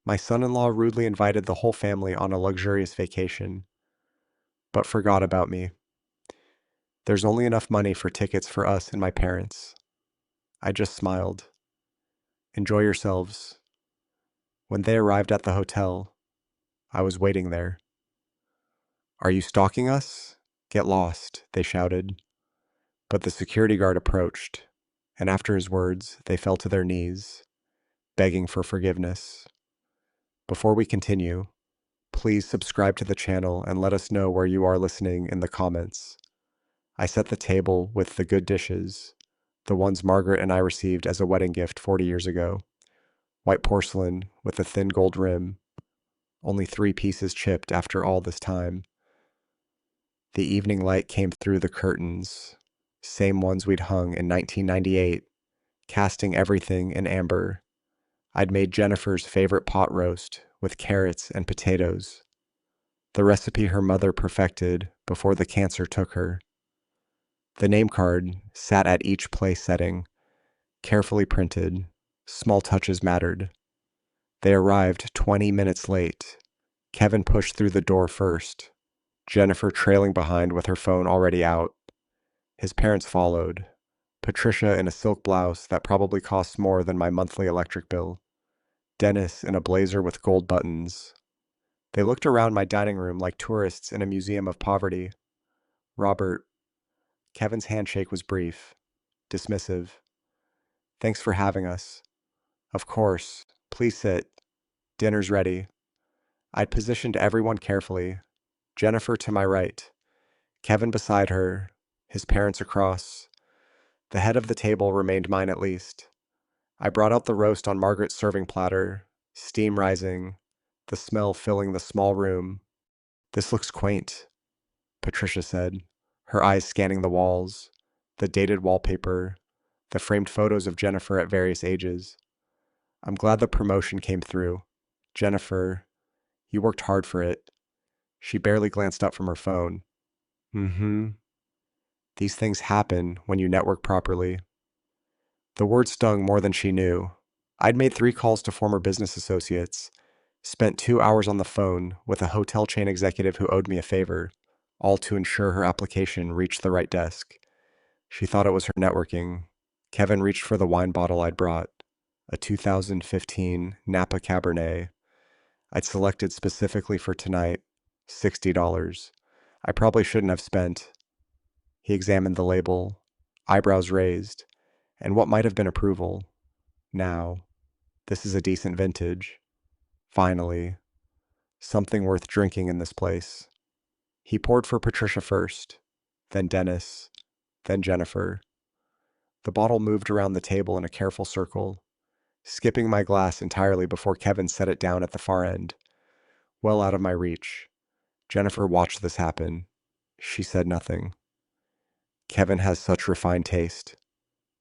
My son-in-law rudely invited the whole family on a luxurious vacation, but forgot about me. There's only enough money for tickets for us and my parents. I just smiled. Enjoy yourselves. When they arrived at the hotel, I was waiting there. Are you stalking us? Get lost, they shouted. But the security guard approached, and after his words, they fell to their knees, begging for forgiveness. Before we continue, please subscribe to the channel and let us know where you are listening in the comments. I set the table with the good dishes, the ones Margaret and I received as a wedding gift 40 years ago. White porcelain with a thin gold rim, only 3 pieces chipped after all this time. The evening light came through the curtains, same ones we'd hung in 1998, casting everything in amber. I'd made Jennifer's favorite pot roast with carrots and potatoes, the recipe her mother perfected before the cancer took her. The name card sat at each place setting, carefully printed. Small touches mattered. They arrived 20 minutes late. Kevin pushed through the door first, Jennifer trailing behind with her phone already out. His parents followed, Patricia in a silk blouse that probably costs more than my monthly electric bill, Dennis in a blazer with gold buttons. They looked around my dining room like tourists in a museum of poverty. Robert, Kevin's handshake was brief, dismissive. Thanks for having us. Of course, please sit. Dinner's ready. I'd positioned everyone carefully. Jennifer to my right, Kevin beside her, his parents across. The head of the table remained mine at least. I brought out the roast on Margaret's serving platter, steam rising, the smell filling the small room. This looks quaint, Patricia said, her eyes scanning the walls, the dated wallpaper, the framed photos of Jennifer at various ages. I'm glad the promotion came through. Jennifer, you worked hard for it. She barely glanced up from her phone. Mm-hmm. These things happen when you network properly. The word stung more than she knew. I'd made 3 calls to former business associates, spent 2 hours on the phone with a hotel chain executive who owed me a favor, all to ensure her application reached the right desk. She thought it was her networking. Kevin reached for the wine bottle I'd brought, a 2015 Napa Cabernet. I'd selected specifically for tonight, $60. I probably shouldn't have spent. He examined the label, eyebrows raised, and what might have been approval. Now, this is a decent vintage. Finally, something worth drinking in this place. He poured for Patricia first, then Dennis, then Jennifer. The bottle moved around the table in a careful circle, skipping my glass entirely before Kevin set it down at the far end, well out of my reach. Jennifer watched this happen. She said nothing. Kevin has such refined taste,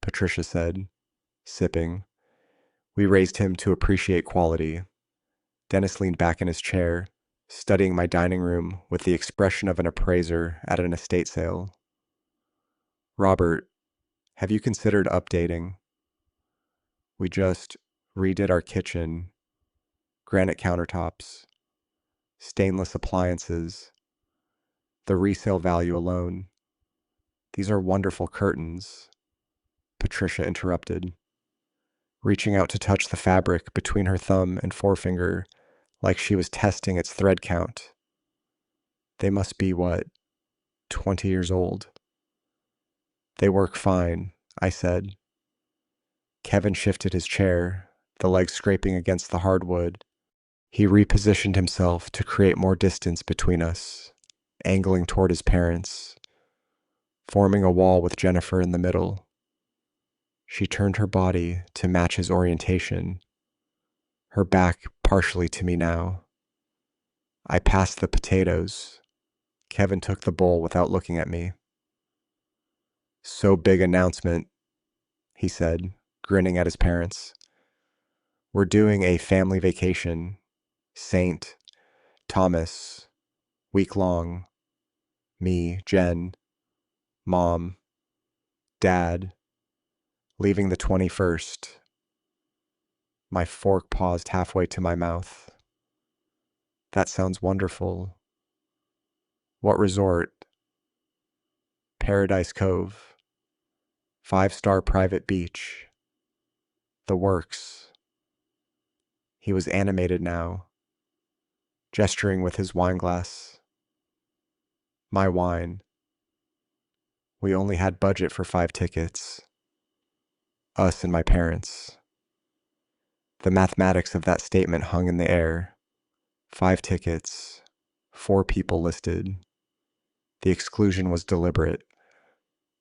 Patricia said, sipping. We raised him to appreciate quality. Dennis leaned back in his chair, studying my dining room with the expression of an appraiser at an estate sale. Robert, have you considered updating? We just redid our kitchen, granite countertops, stainless appliances, the resale value alone. These are wonderful curtains, Patricia interrupted, reaching out to touch the fabric between her thumb and forefinger like she was testing its thread count. They must be, 20 years old? They work fine, I said. Kevin shifted his chair, the legs scraping against the hardwood. He repositioned himself to create more distance between us, angling toward his parents, forming a wall with Jennifer in the middle. She turned her body to match his orientation, her back partially to me now. I passed the potatoes. Kevin took the bowl without looking at me. So big announcement, he said, grinning at his parents. We're doing a family vacation. Saint, Thomas, week long. Me, Jen, Mom, Dad, leaving the 21st. My fork paused halfway to my mouth. That sounds wonderful. What resort? Paradise Cove. 5-star private beach. The works. He was animated now, gesturing with his wineglass. My wine. We only had budget for 5 tickets. Us and my parents. The mathematics of that statement hung in the air. 5 tickets. 4 people listed. The exclusion was deliberate.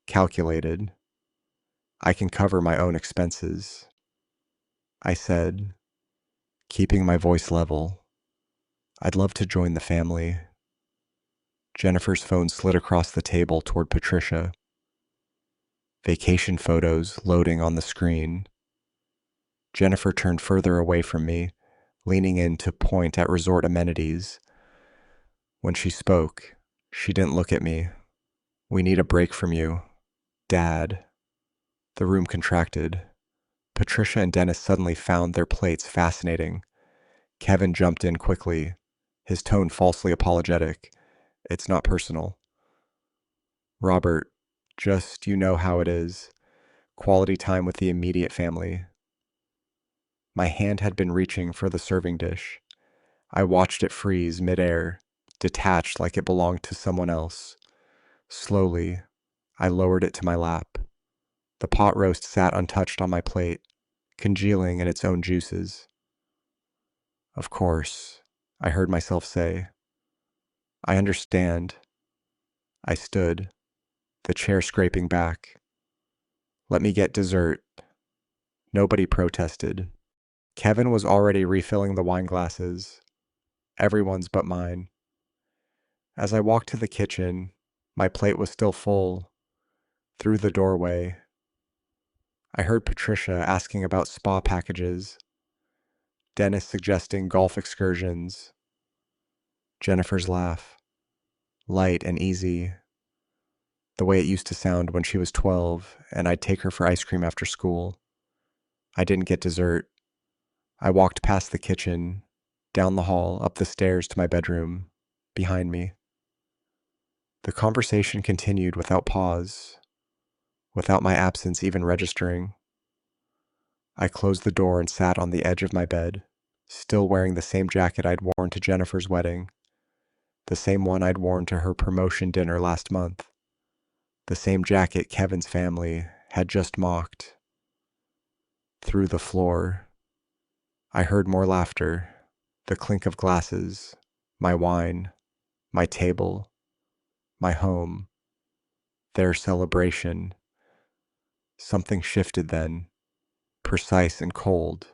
Calculated. I can cover my own expenses. I said, keeping my voice level. I'd love to join the family. Jennifer's phone slid across the table toward Patricia. Vacation photos loading on the screen. Jennifer turned further away from me, leaning in to point at resort amenities. When she spoke, she didn't look at me. We need a break from you. Dad. The room contracted. Patricia and Dennis suddenly found their plates fascinating. Kevin jumped in quickly, his tone falsely apologetic. It's not personal. Robert, just you know how it is. Quality time with the immediate family. My hand had been reaching for the serving dish. I watched it freeze midair, detached like it belonged to someone else. Slowly, I lowered it to my lap. The pot roast sat untouched on my plate, congealing in its own juices. Of course, I heard myself say. I understand. I stood, the chair scraping back. Let me get dessert. Nobody protested. Kevin was already refilling the wine glasses. Everyone's but mine. As I walked to the kitchen, my plate was still full. Through the doorway, I heard Patricia asking about spa packages, Dennis suggesting golf excursions, Jennifer's laugh, light and easy, the way it used to sound when she was 12 and I'd take her for ice cream after school. I didn't get dessert. I walked past the kitchen, down the hall, up the stairs to my bedroom, behind me. The conversation continued without pause, without my absence even registering. I closed the door and sat on the edge of my bed, still wearing the same jacket I'd worn to Jennifer's wedding, the same one I'd worn to her promotion dinner last month, the same jacket Kevin's family had just mocked. Through the floor, I heard more laughter, the clink of glasses, my wine, my table, my home, their celebration. Something shifted then, precise and cold,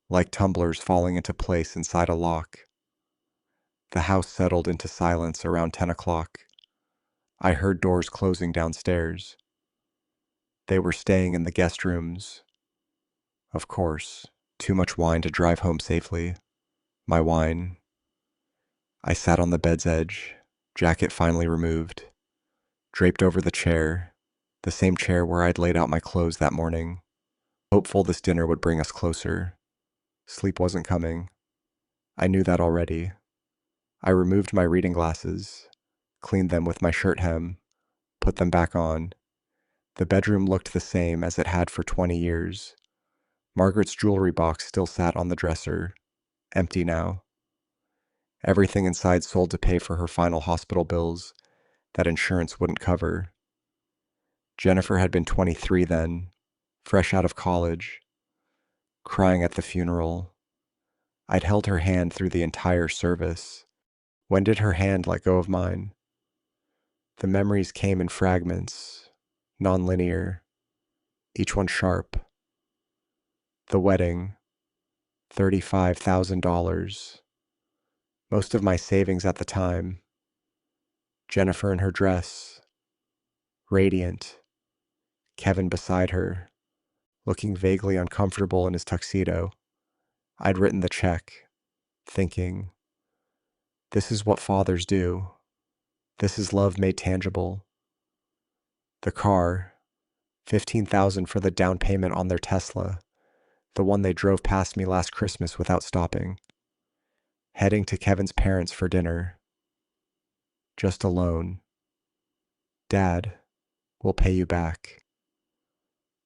like tumblers falling into place inside a lock. The house settled into silence around 10 o'clock. I heard doors closing downstairs. They were staying in the guest rooms. Of course, too much wine to drive home safely. My wine. I sat on the bed's edge, jacket finally removed, draped over the chair, the same chair where I'd laid out my clothes that morning, hopeful this dinner would bring us closer. Sleep wasn't coming. I knew that already. I removed my reading glasses, cleaned them with my shirt hem, put them back on. The bedroom looked the same as it had for 20 years. Margaret's jewelry box still sat on the dresser, empty now. Everything inside sold to pay for her final hospital bills that insurance wouldn't cover. Jennifer had been 23 then, fresh out of college, crying at the funeral. I'd held her hand through the entire service. When did her hand let go of mine? The memories came in fragments, non-linear, each one sharp. The wedding, $35,000. Most of my savings at the time. Jennifer in her dress, radiant. Kevin beside her, looking vaguely uncomfortable in his tuxedo. I'd written the check, thinking, this is what fathers do. This is love made tangible. The car, $15,000 for the down payment on their Tesla, the one they drove past me last Christmas without stopping. Heading to Kevin's parents for dinner. Just alone. Dad, we'll pay you back.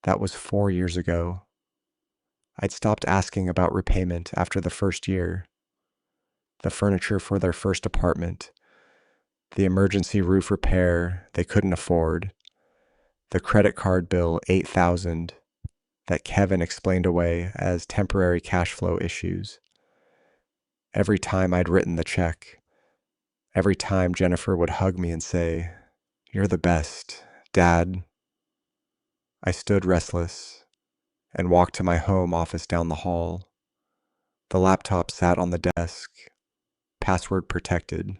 That was 4 years ago. I'd stopped asking about repayment after the first year. The furniture for their first apartment, the emergency roof repair they couldn't afford, the credit card bill, $8,000, that Kevin explained away as temporary cash flow issues. Every time I'd written the check, every time Jennifer would hug me and say, "You're the best, Dad," I stood restless and walked to my home office down the hall. The laptop sat on the desk, password protected,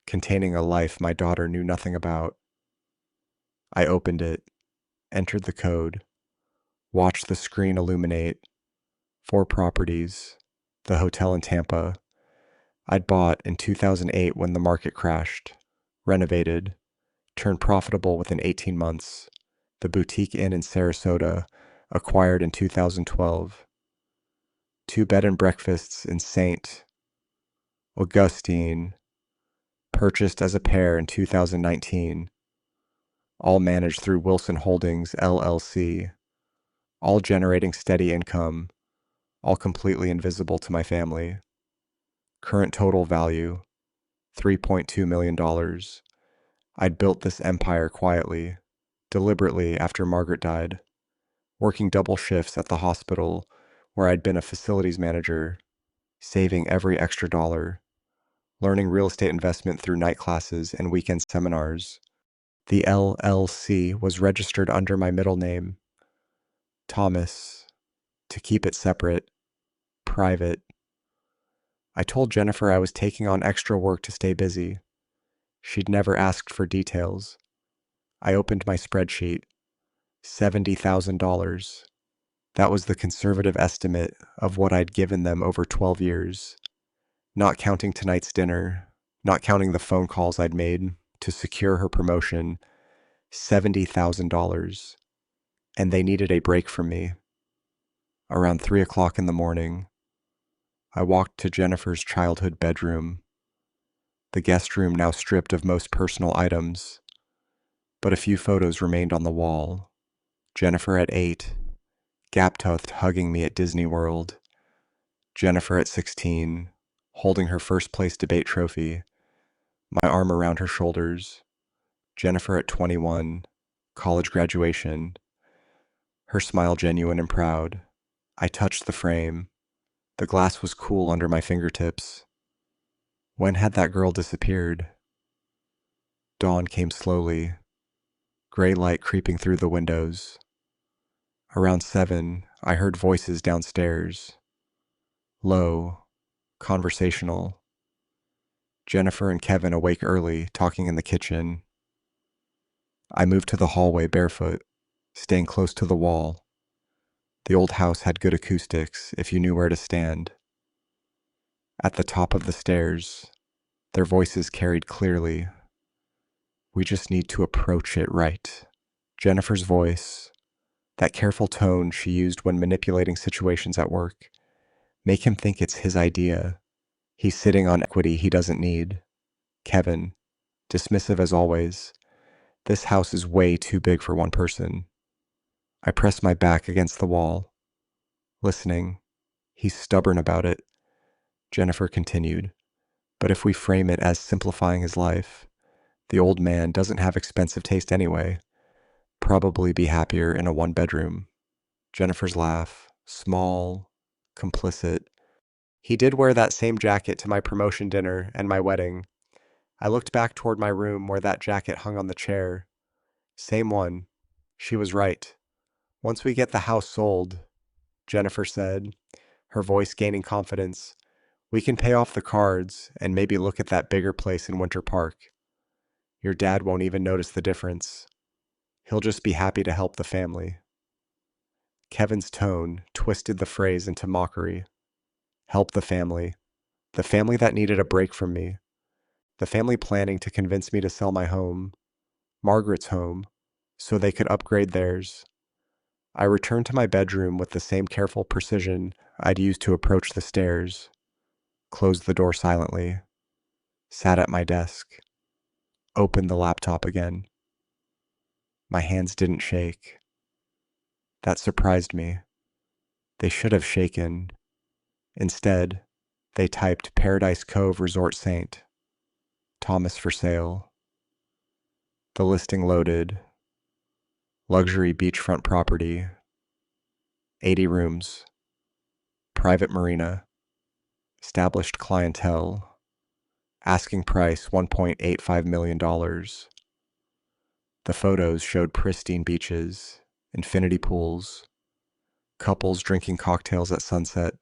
containing a life my daughter knew nothing about. I opened it, entered the code, watched the screen illuminate. 4 properties, the hotel in Tampa, I'd bought in 2008 when the market crashed, renovated, turned profitable within 18 months, the boutique inn in Sarasota, acquired in 2012, 2 bed and breakfasts in St. Augustine, purchased as a pair in 2019, all managed through Wilson Holdings, LLC, all generating steady income, all completely invisible to my family. Current total value, $3.2 million. I'd built this empire quietly, deliberately after Margaret died, working double shifts at the hospital where I'd been a facilities manager, saving every extra dollar, learning real estate investment through night classes and weekend seminars. The LLC was registered under my middle name, Thomas, to keep it separate, private. I told Jennifer I was taking on extra work to stay busy. She'd never asked for details. I opened my spreadsheet. $70,000. That was the conservative estimate of what I'd given them over 12 years, not counting tonight's dinner, not counting the phone calls I'd made to secure her promotion. $70,000. And they needed a break from me. Around 3 o'clock in the morning, I walked to Jennifer's childhood bedroom, the guest room now stripped of most personal items, but a few photos remained on the wall. Jennifer at 8, gap-toothed hugging me at Disney World. Jennifer at 16, holding her first place debate trophy, my arm around her shoulders. Jennifer at 21, college graduation, her smile genuine and proud. I touched the frame. The glass was cool under my fingertips. When had that girl disappeared? Dawn came slowly, gray light creeping through the windows. Around 7, I heard voices downstairs. Low, conversational. Jennifer and Kevin awake early, talking in the kitchen. I moved to the hallway barefoot, staying close to the wall. The old house had good acoustics if you knew where to stand. At the top of the stairs, their voices carried clearly. We just need to approach it right. Jennifer's voice, that careful tone she used when manipulating situations at work, make him think it's his idea. He's sitting on equity he doesn't need. Kevin, dismissive as always. This house is way too big for one person. I pressed my back against the wall, listening. He's stubborn about it. Jennifer continued. But if we frame it as simplifying his life, the old man doesn't have expensive taste anyway. Probably be happier in a 1-bedroom. Jennifer's laugh, small, complicit. He did wear that same jacket to my promotion dinner and my wedding. I looked back toward my room where that jacket hung on the chair. Same one. She was right. Once we get the house sold, Jennifer said, her voice gaining confidence, we can pay off the cards and maybe look at that bigger place in Winter Park. Your dad won't even notice the difference. He'll just be happy to help the family. Kevin's tone twisted the phrase into mockery. Help the family that needed a break from me, the family planning to convince me to sell my home, Margaret's home, so they could upgrade theirs. I returned to my bedroom with the same careful precision I'd used to approach the stairs, closed the door silently, sat at my desk, opened the laptop again. My hands didn't shake. That surprised me. They should have shaken. Instead, they typed Paradise Cove Resort Saint, Thomas for sale. The listing loaded. Luxury beachfront property, 80 rooms, private marina, established clientele, asking price $1.85 million. The photos showed pristine beaches, infinity pools, couples drinking cocktails at sunset,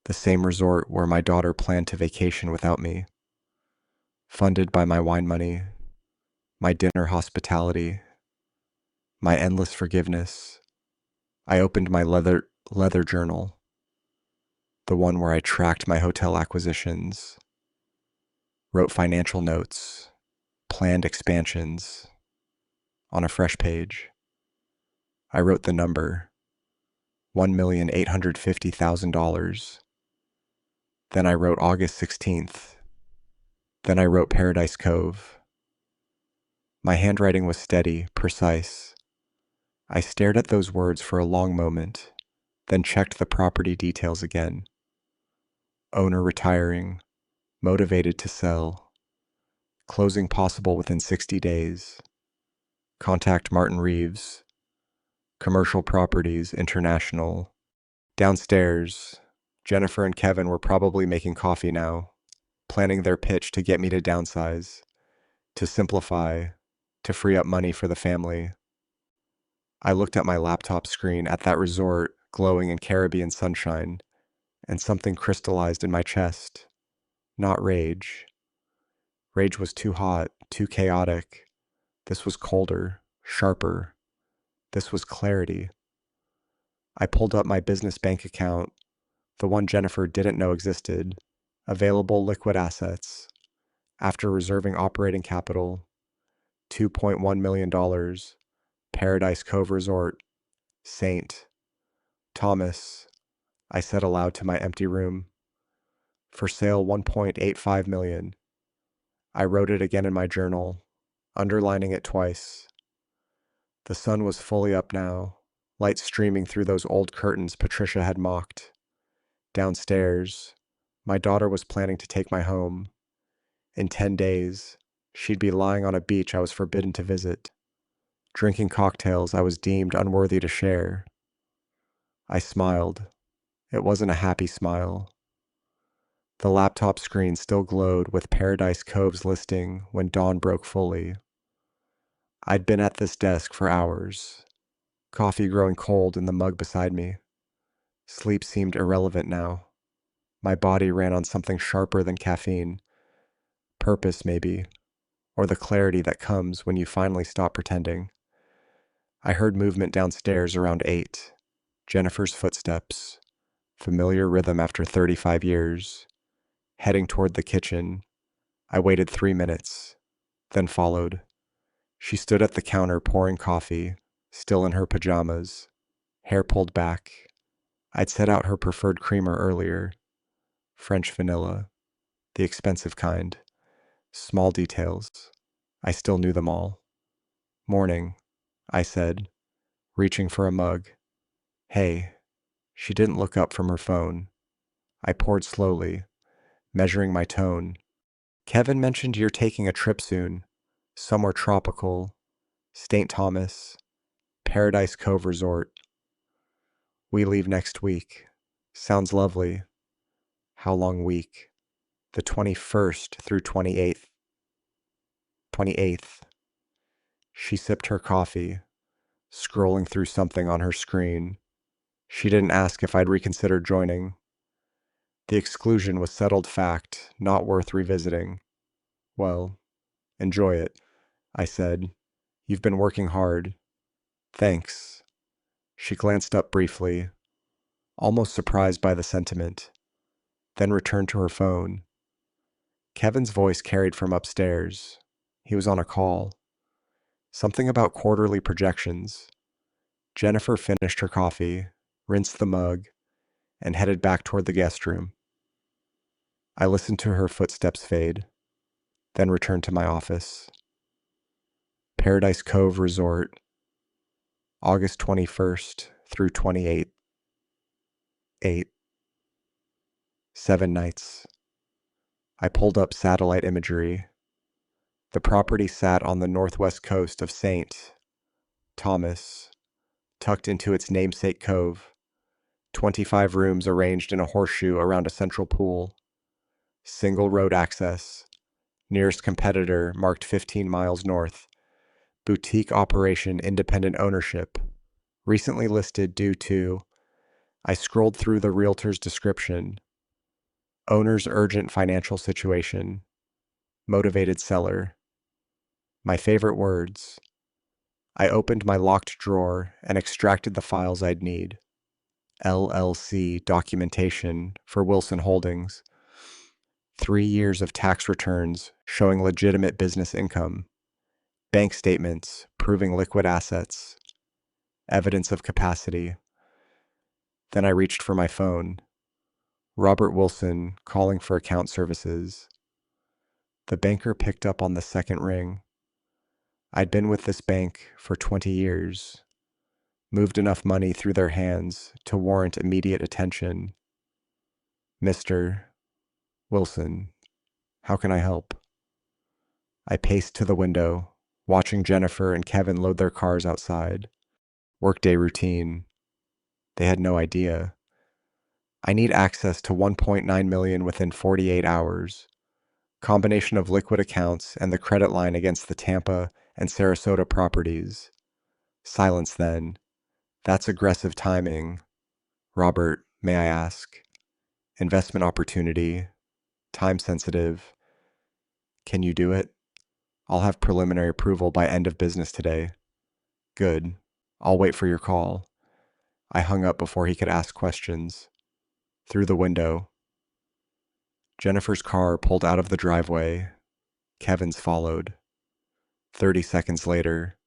the same resort where my daughter planned to vacation without me, funded by my wine money, my dinner hospitality, my endless forgiveness. I opened my leather journal, the one where I tracked my hotel acquisitions, wrote financial notes, planned expansions. On a fresh page, I wrote the number, $1,850,000. Then I wrote August 16th. Then I wrote Paradise Cove. My handwriting was steady, precise. I stared at those words for a long moment, then checked the property details again. Owner retiring, motivated to sell, closing possible within 60 days. Contact Martin Reeves, Commercial Properties International. Downstairs, Jennifer and Kevin were probably making coffee now, planning their pitch to get me to downsize, to simplify, to free up money for the family. I looked at my laptop screen at that resort glowing in Caribbean sunshine, and something crystallized in my chest. Not rage. Rage was too hot, too chaotic. This was colder, sharper. This was clarity. I pulled up my business bank account, the one Jennifer didn't know existed, available liquid assets. After reserving operating capital, $2.1 million, Paradise Cove Resort, Saint, Thomas, I said aloud to my empty room. For sale 1.85 million. I wrote it again in my journal, underlining it twice. The sun was fully up now, light streaming through those old curtains Patricia had mocked. Downstairs, my daughter was planning to take my home. In 10 days, she'd be lying on a beach I was forbidden to visit, drinking cocktails I was deemed unworthy to share. I smiled. It wasn't a happy smile. The laptop screen still glowed with Paradise Cove's listing when dawn broke fully. I'd been at this desk for hours, coffee growing cold in the mug beside me. Sleep seemed irrelevant now. My body ran on something sharper than caffeine. Purpose, maybe, or the clarity that comes when you finally stop pretending. I heard movement downstairs around 8. Jennifer's footsteps, familiar rhythm after 35 years. Heading toward the kitchen, I waited 3 minutes, then followed. She stood at the counter pouring coffee, still in her pajamas, hair pulled back. I'd set out her preferred creamer earlier, French vanilla, the expensive kind. Small details. I still knew them all. Morning, I said, reaching for a mug. Hey. She didn't look up from her phone. I poured slowly, measuring my tone. Kevin mentioned you're taking a trip soon, somewhere tropical, St. Thomas, Paradise Cove Resort. We leave next week. Sounds lovely. How long week? The 21st through 28th. 28th. She sipped her coffee, scrolling through something on her screen. She didn't ask if I'd reconsider joining. The exclusion was settled fact, not worth revisiting. Well, enjoy it, I said. You've been working hard. Thanks. She glanced up briefly, almost surprised by the sentiment, then returned to her phone. Kevin's voice carried from upstairs. He was on a call. Something about quarterly projections. Jennifer finished her coffee, rinsed the mug, and headed back toward the guest room. I listened to her footsteps fade, then returned to my office. Paradise Cove Resort, August 21st through 28th, 8, 7 nights. I pulled up satellite imagery. The property sat on the northwest coast of St. Thomas, tucked into its namesake cove. 25 rooms arranged in a horseshoe around a central pool. Single road access. Nearest competitor marked 15 miles north. Boutique operation, independent ownership. Recently listed due to. I scrolled through the realtor's description. Owner's urgent financial situation. Motivated seller. My favorite words. I opened my locked drawer and extracted the files I'd need. LLC documentation for Wilson Holdings. 3 years of tax returns showing legitimate business income. Bank statements proving liquid assets. Evidence of capacity. Then I reached for my phone. Robert Wilson calling for account services. The banker picked up on the second ring. I'd been with this bank for 20 years, moved enough money through their hands to warrant immediate attention. Mr. Wilson, how can I help? I paced to the window, watching Jennifer and Kevin load their cars outside. Workday routine. They had no idea. I need access to 1.9 million within 48 hours. Combination of liquid accounts and the credit line against the Tampa and Sarasota properties. Silence then. That's aggressive timing. Robert, may I ask? Investment opportunity. Time sensitive. Can you do it? I'll have preliminary approval by end of business today. Good. I'll wait for your call. I hung up before he could ask questions. Through the window. Jennifer's car pulled out of the driveway. Kevin's followed. 30 seconds later,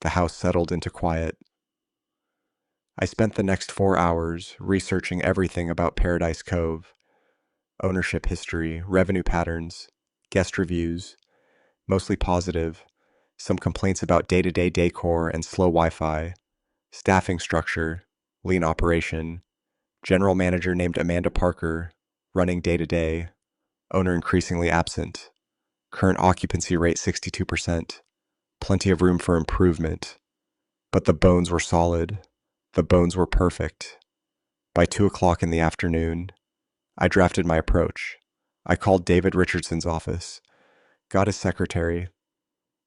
the house settled into quiet. I spent the next 4 hours researching everything about Paradise Cove. Ownership history, revenue patterns, guest reviews, mostly positive, some complaints about day-to-day decor and slow Wi-Fi, staffing structure, lean operation, general manager named Amanda Parker, running day-to-day, owner increasingly absent, current occupancy rate 62%, plenty of room for improvement. But the bones were solid. The bones were perfect. By 2 o'clock in the afternoon, I drafted my approach. I called David Richardson's office, got his secretary,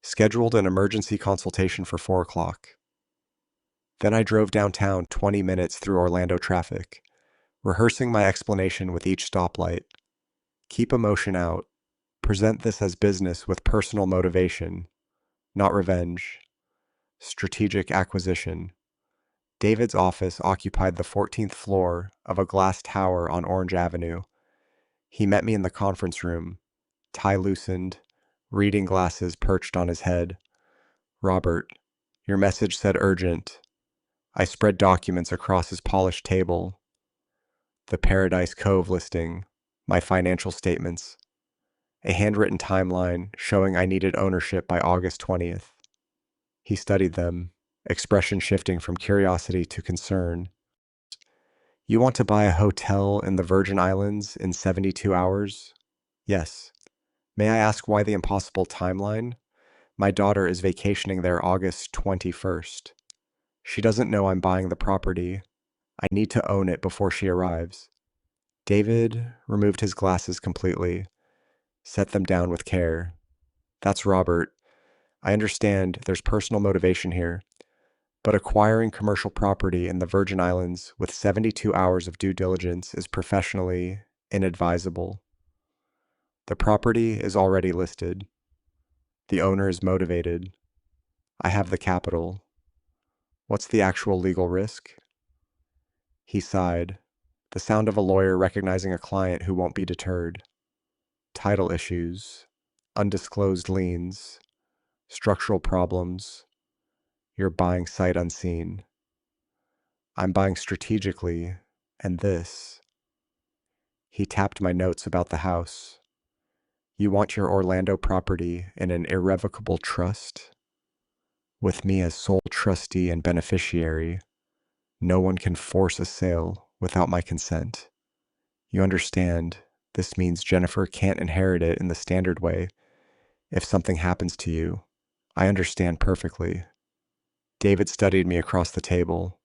scheduled an emergency consultation for 4 o'clock. Then I drove downtown 20 minutes through Orlando traffic, rehearsing my explanation with each stoplight. Keep emotion out. Present this as business with personal motivation, not revenge. Strategic acquisition. David's office occupied the 14th floor of a glass tower on Orange Avenue. He met me in the conference room, tie loosened, reading glasses perched on his head. Robert, your message said urgent. I spread documents across his polished table. The Paradise Cove listing, my financial statements, a handwritten timeline showing I needed ownership by August 20th. He studied them, expression shifting from curiosity to concern. You want to buy a hotel in the Virgin Islands in 72 hours? Yes. May I ask why the impossible timeline? My daughter is vacationing there August 21st. She doesn't know I'm buying the property. I need to own it before she arrives. David removed his glasses completely, set them down with care. That's Robert. I understand there's personal motivation here, but acquiring commercial property in the Virgin Islands with 72 hours of due diligence is professionally inadvisable. The property is already listed. The owner is motivated. I have the capital. What's the actual legal risk? He sighed, the sound of a lawyer recognizing a client who won't be deterred. Title issues, undisclosed liens, structural problems. You're buying sight unseen. I'm buying strategically, and this. He tapped my notes about the house. You want your Orlando property in an irrevocable trust? With me as sole trustee and beneficiary, no one can force a sale without my consent. You understand, this means Jennifer can't inherit it in the standard way if something happens to you. I understand perfectly. David studied me across the table.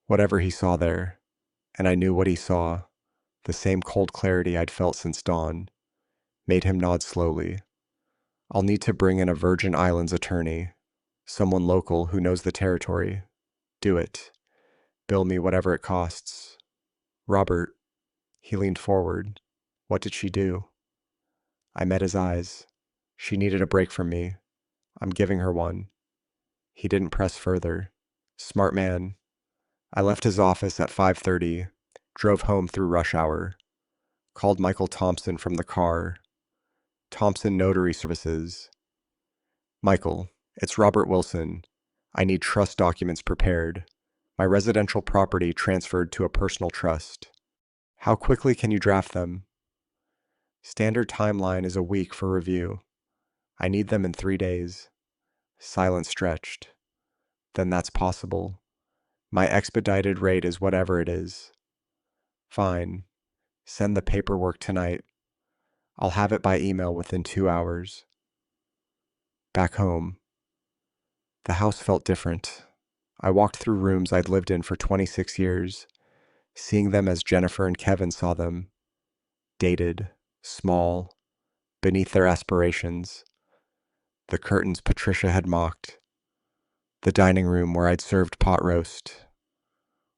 Whatever he saw there, and I knew what he saw, the same cold clarity I'd felt since dawn, made him nod slowly. I'll need to bring in a Virgin Islands attorney, someone local who knows the territory. Do it. Bill me whatever it costs. Robert, he leaned forward. What did she do? I met his eyes. She needed a break from me. I'm giving her one. He didn't press further. Smart man. I left his office at 5:30, drove home through rush hour, called Michael Thompson from the car. Thompson Notary Services. Michael, it's Robert Wilson. I need trust documents prepared. My residential property transferred to a personal trust. How quickly can you draft them? Standard timeline is a week for review. I need them in 3 days. Silence stretched. Then that's possible. My expedited rate is whatever it is. Fine. Send the paperwork tonight. I'll have it by email within 2 hours. Back home. The house felt different. I walked through rooms I'd lived in for 26 years, seeing them as Jennifer and Kevin saw them. Dated, small, beneath their aspirations. The curtains Patricia had mocked. The dining room where I'd served pot roast,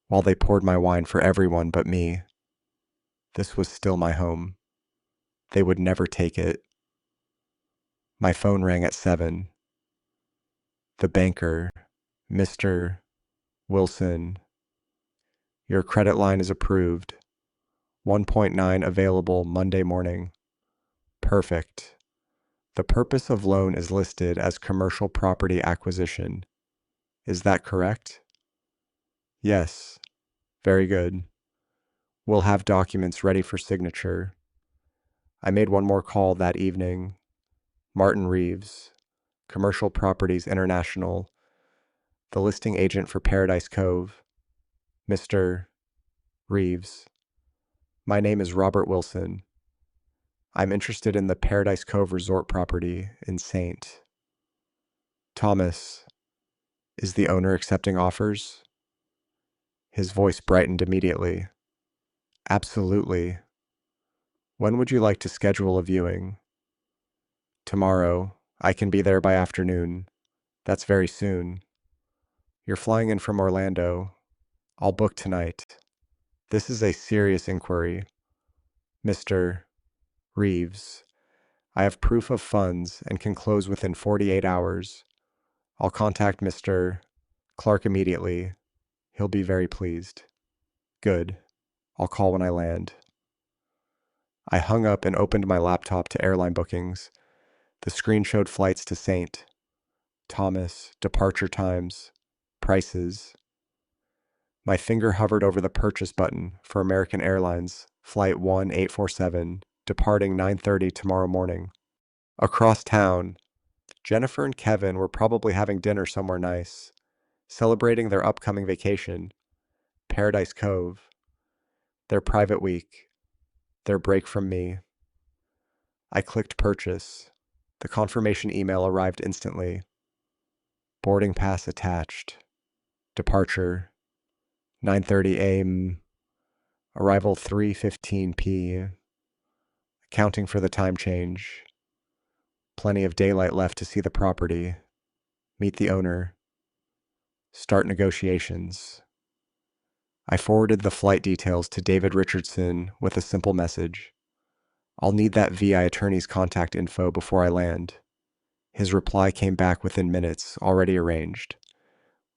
while they poured my wine for everyone but me. This was still my home. They would never take it. My phone rang at 7. The banker, Mr. Wilson. Your credit line is approved. 1.9 available Monday morning. Perfect. The purpose of loan is listed as commercial property acquisition. Is that correct? Yes. Very good. We'll have documents ready for signature. I made one more call that evening. Martin Reeves, Commercial Properties International, the listing agent for Paradise Cove. Mr. Reeves. My name is Robert Wilson. I'm interested in the Paradise Cove resort property in St. Thomas. Is the owner accepting offers? His voice brightened immediately. Absolutely. When would you like to schedule a viewing? Tomorrow. I can be there by afternoon. That's very soon. You're flying in from Orlando. I'll book tonight. This is a serious inquiry. Mr. Reeves. I have proof of funds and can close within 48 hours. I'll contact Mr. Clark immediately. He'll be very pleased. Good. I'll call when I land. I hung up and opened my laptop to airline bookings. The screen showed flights to St. Thomas, departure times, prices. My finger hovered over the purchase button for American Airlines, Flight 1847, departing 9:30 tomorrow morning. Across town, Jennifer and Kevin were probably having dinner somewhere nice, celebrating their upcoming vacation, Paradise Cove, their private week, their break from me. I clicked purchase. The confirmation email arrived instantly. Boarding pass attached. Departure 9:30 a.m. Arrival 3:15 p. Accounting for the time change. Plenty of daylight left to see the property. Meet the owner. Start negotiations. I forwarded the flight details to David Richardson with a simple message. I'll need that VI attorney's contact info before I land. His reply came back within minutes, already arranged.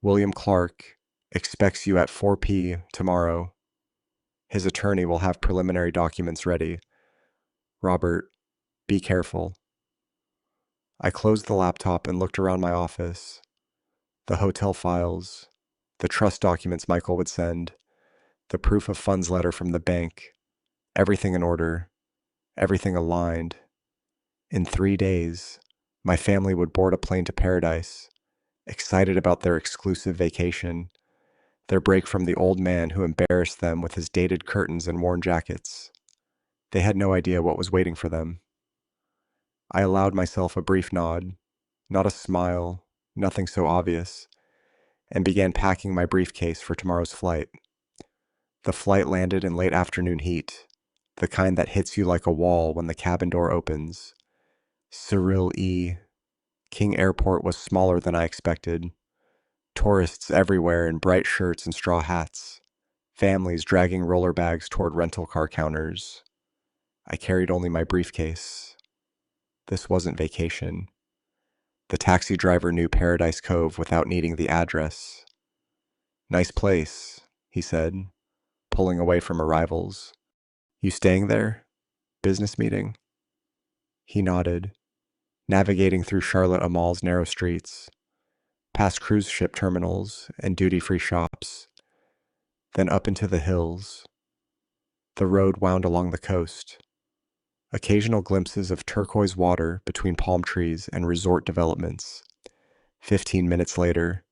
William Clark expects you at 4 p. tomorrow. His attorney will have preliminary documents ready. Robert, be careful. I closed the laptop and looked around my office. The hotel files, The trust documents Michael would send, the proof of funds letter from the bank, everything in order, everything aligned. In 3 days, my family would board a plane to paradise, excited about their exclusive vacation, their break from the old man who embarrassed them with his dated curtains and worn jackets. They had no idea what was waiting for them. I allowed myself a brief nod, not a smile, nothing so obvious, and began packing my briefcase for tomorrow's flight. The flight landed in late afternoon heat, the kind that hits you like a wall when the cabin door opens. Cyril E. King Airport was smaller than I expected. Tourists everywhere in bright shirts and straw hats. Families dragging roller bags toward rental car counters. I carried only my briefcase. This wasn't vacation. The taxi driver knew Paradise Cove without needing the address. "Nice place," he said, pulling away from arrivals. "You staying there? Business meeting?" He nodded, navigating through Charlotte Amal's narrow streets, past cruise ship terminals and duty-free shops, then up into the hills. The road wound along the coast. Occasional glimpses of turquoise water between palm trees and resort developments. 15 minutes later,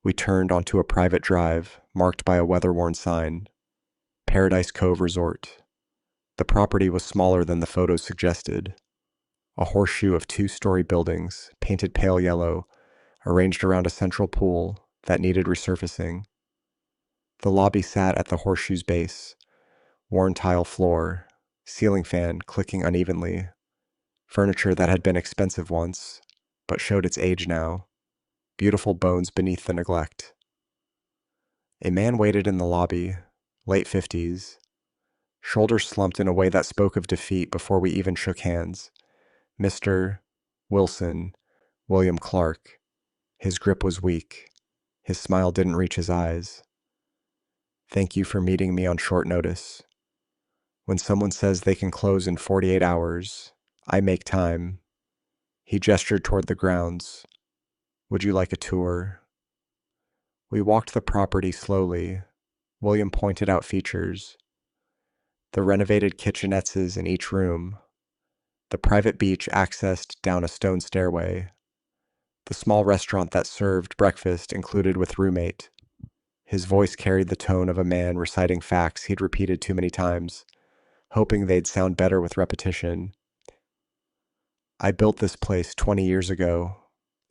we turned onto a private drive marked by a weather-worn sign, Paradise Cove Resort. The property was smaller than the photos suggested. A horseshoe of two-story buildings, painted pale yellow, arranged around a central pool that needed resurfacing. The lobby sat at the horseshoe's base, worn tile floor, ceiling fan clicking unevenly, furniture that had been expensive once, but showed its age now, beautiful bones beneath the neglect. A man waited in the lobby, late 50s, shoulders slumped in a way that spoke of defeat before we even shook hands. Mr. Wilson, William Clark. His grip was weak. His smile didn't reach his eyes. "Thank you for meeting me on short notice. When someone says they can close in 48 hours, I make time." He gestured toward the grounds. "Would you like a tour?" We walked the property slowly. William pointed out features. The renovated kitchenettes in each room. The private beach accessed down a stone stairway. The small restaurant that served breakfast included with roommate. His voice carried the tone of a man reciting facts he'd repeated too many times, hoping they'd sound better with repetition. "I built this place 20 years ago,"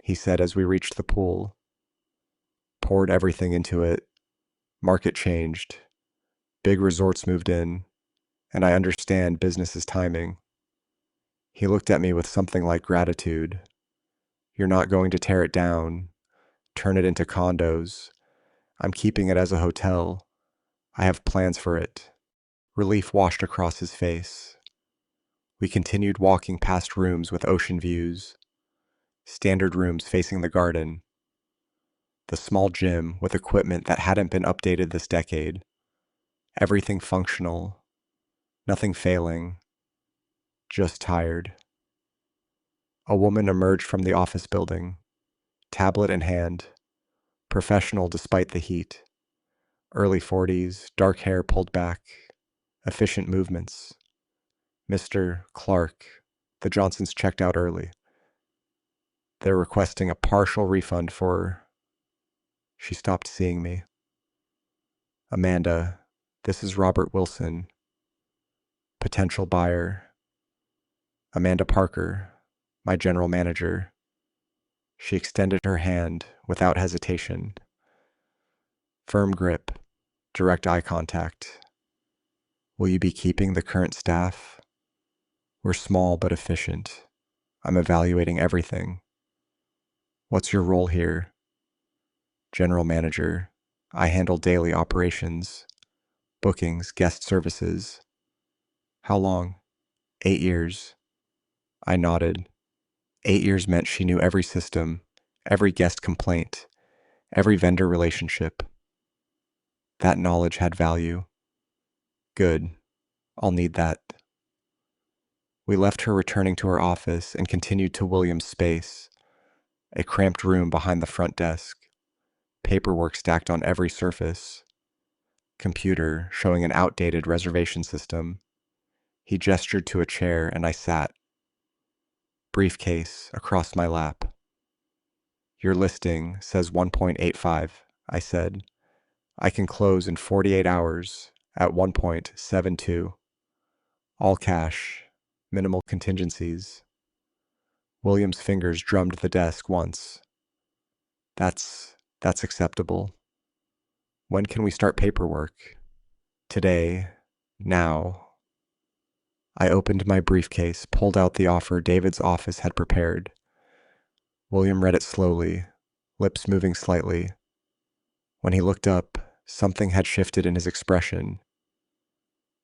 he said as we reached the pool. "Poured everything into it. Market changed. Big resorts moved in, and I understand business is timing." He looked at me with something like gratitude. "You're not going to tear it down, turn it into condos. I'm keeping it as a hotel. I have plans for it." Relief washed across his face. We continued walking past rooms with ocean views, standard rooms facing the garden, the small gym with equipment that hadn't been updated this decade. Everything functional, nothing failing, just tired. A woman emerged from the office building, tablet in hand, professional despite the heat. Early 40s, dark hair pulled back, efficient movements. "Mr. Clark, the Johnsons checked out early. They're requesting a partial refund for..." She stopped seeing me. "Amanda, this is Robert Wilson, potential buyer. Amanda Parker, my general manager." She extended her hand without hesitation. Firm grip, direct eye contact. "Will you be keeping the current staff? We're small but efficient. I'm evaluating everything." "What's your role here?" "General manager. I handle daily operations, bookings, guest services." "How long?" 8 years. I nodded. 8 years meant she knew every system, every guest complaint, every vendor relationship. That knowledge had value. Good. I'll need that. We left her returning to her office and continued to William's space, a cramped room behind the front desk. paperwork stacked on every surface, computer showing an outdated reservation system. He gestured to a chair and I sat, briefcase across my lap. Your listing says 1.85, I said. I can close in 48 hours at 1.72. All cash, minimal contingencies. William's fingers drummed the desk once. That's acceptable. When can we start paperwork? Today. Now. I opened my briefcase, pulled out the offer David's office had prepared. William read it slowly, lips moving slightly. When he looked up, something had shifted in his expression.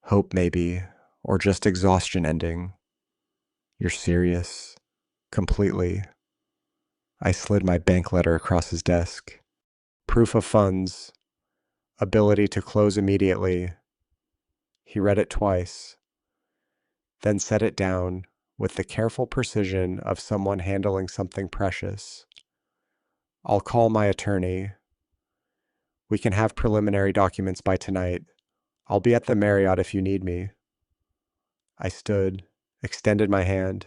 Hope, maybe, or just exhaustion ending. You're serious? Completely. I slid my bank letter across his desk. Proof of funds. Ability to close immediately. He read it twice, then set it down with the careful precision of someone handling something precious. I'll call my attorney. We can have preliminary documents by tonight. I'll be at the Marriott if you need me. I stood, extended my hand.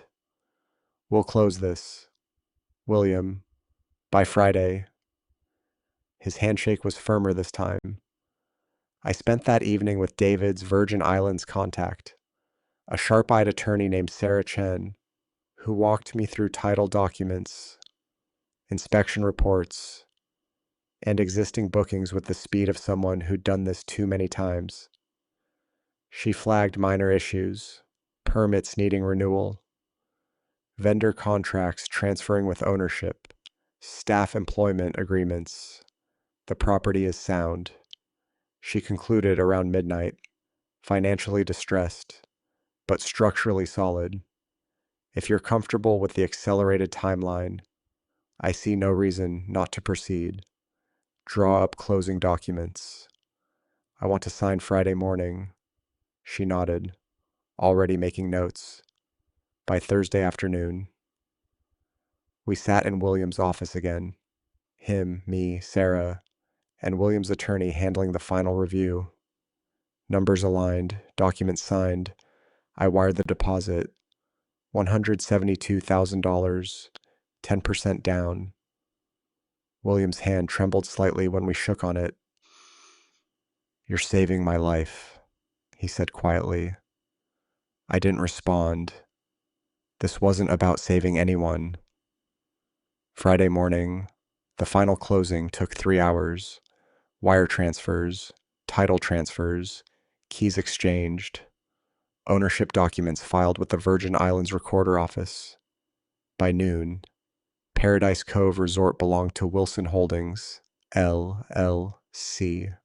We'll close this. William, by Friday. His handshake was firmer this time. I spent that evening with David's Virgin Islands contact, a sharp-eyed attorney named Sarah Chen, who walked me through title documents, inspection reports, and existing bookings with the speed of someone who'd done this too many times. She flagged minor issues, permits needing renewal, vendor contracts transferring with ownership, staff employment agreements. The property is sound. She concluded around midnight, financially distressed, but structurally solid. If you're comfortable with the accelerated timeline, I see no reason not to proceed. Draw up closing documents. I want to sign Friday morning. She nodded, already making notes. By Thursday afternoon. We sat in William's office again. Him, me, Sarah, and William's attorney handling the final review. Numbers aligned, documents signed. I wired the deposit. $172,000, 10% down. William's hand trembled slightly when we shook on it. You're saving my life, he said quietly. I didn't respond. This wasn't about saving anyone. Friday morning, the final closing took 3 hours. Wire transfers, title transfers, keys exchanged, ownership documents filed with the Virgin Islands Recorder Office. By noon, Paradise Cove Resort belonged to Wilson Holdings, LLC.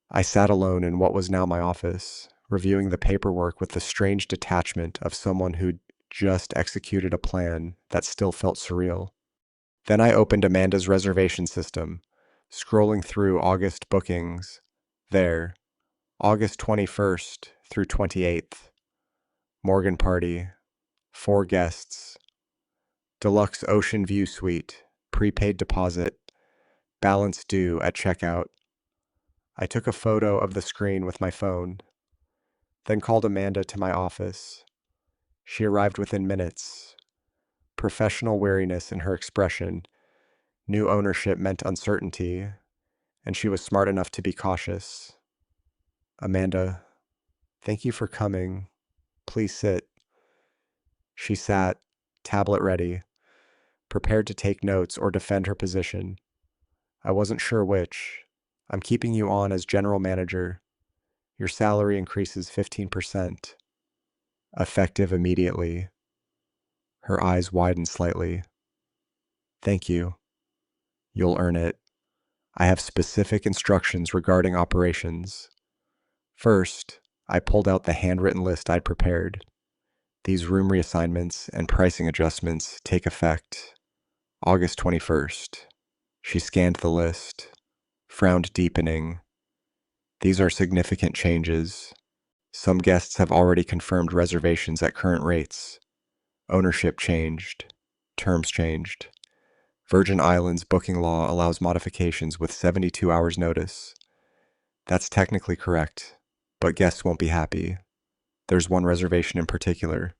I sat alone in what was now my office, reviewing the paperwork with the strange detachment of someone who'd just executed a plan that still felt surreal. Then I opened Amanda's reservation system, scrolling through August bookings. There, August 21st through 28th. Morgan party, 4 guests. Deluxe ocean view suite, prepaid deposit, balance due at checkout. I took a photo of the screen with my phone, then called Amanda to my office. She arrived within minutes, professional weariness in her expression. New ownership meant uncertainty, and she was smart enough to be cautious. Amanda, thank you for coming. Please sit. She sat, tablet ready, prepared to take notes or defend her position. I wasn't sure which. I'm keeping you on as general manager. Your salary increases 15%. Effective immediately. Her eyes widened slightly. Thank you. You'll earn it. I have specific instructions regarding operations. First, I pulled out the handwritten list I'd prepared. These room reassignments and pricing adjustments take effect August 21st. She scanned the list, frowned deepening. These are significant changes. Some guests have already confirmed reservations at current rates. Ownership changed. Terms changed. Virgin Islands booking law allows modifications with 72 hours notice. That's technically correct, but guests won't be happy. There's one reservation in particular.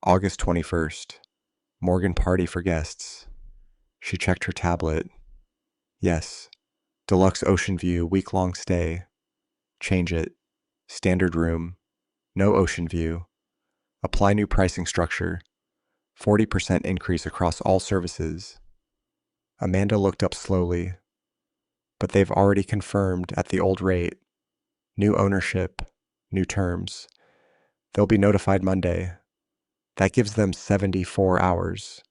August 21st. Morgan party for guests. She checked her tablet. Yes. Deluxe ocean view, week-long stay. Change it. Standard room. No ocean view. Apply new pricing structure. 40% increase across all services. Amanda looked up slowly. But they've already confirmed at the old rate. New ownership. New terms. They'll be notified Monday. That gives them 74 hours.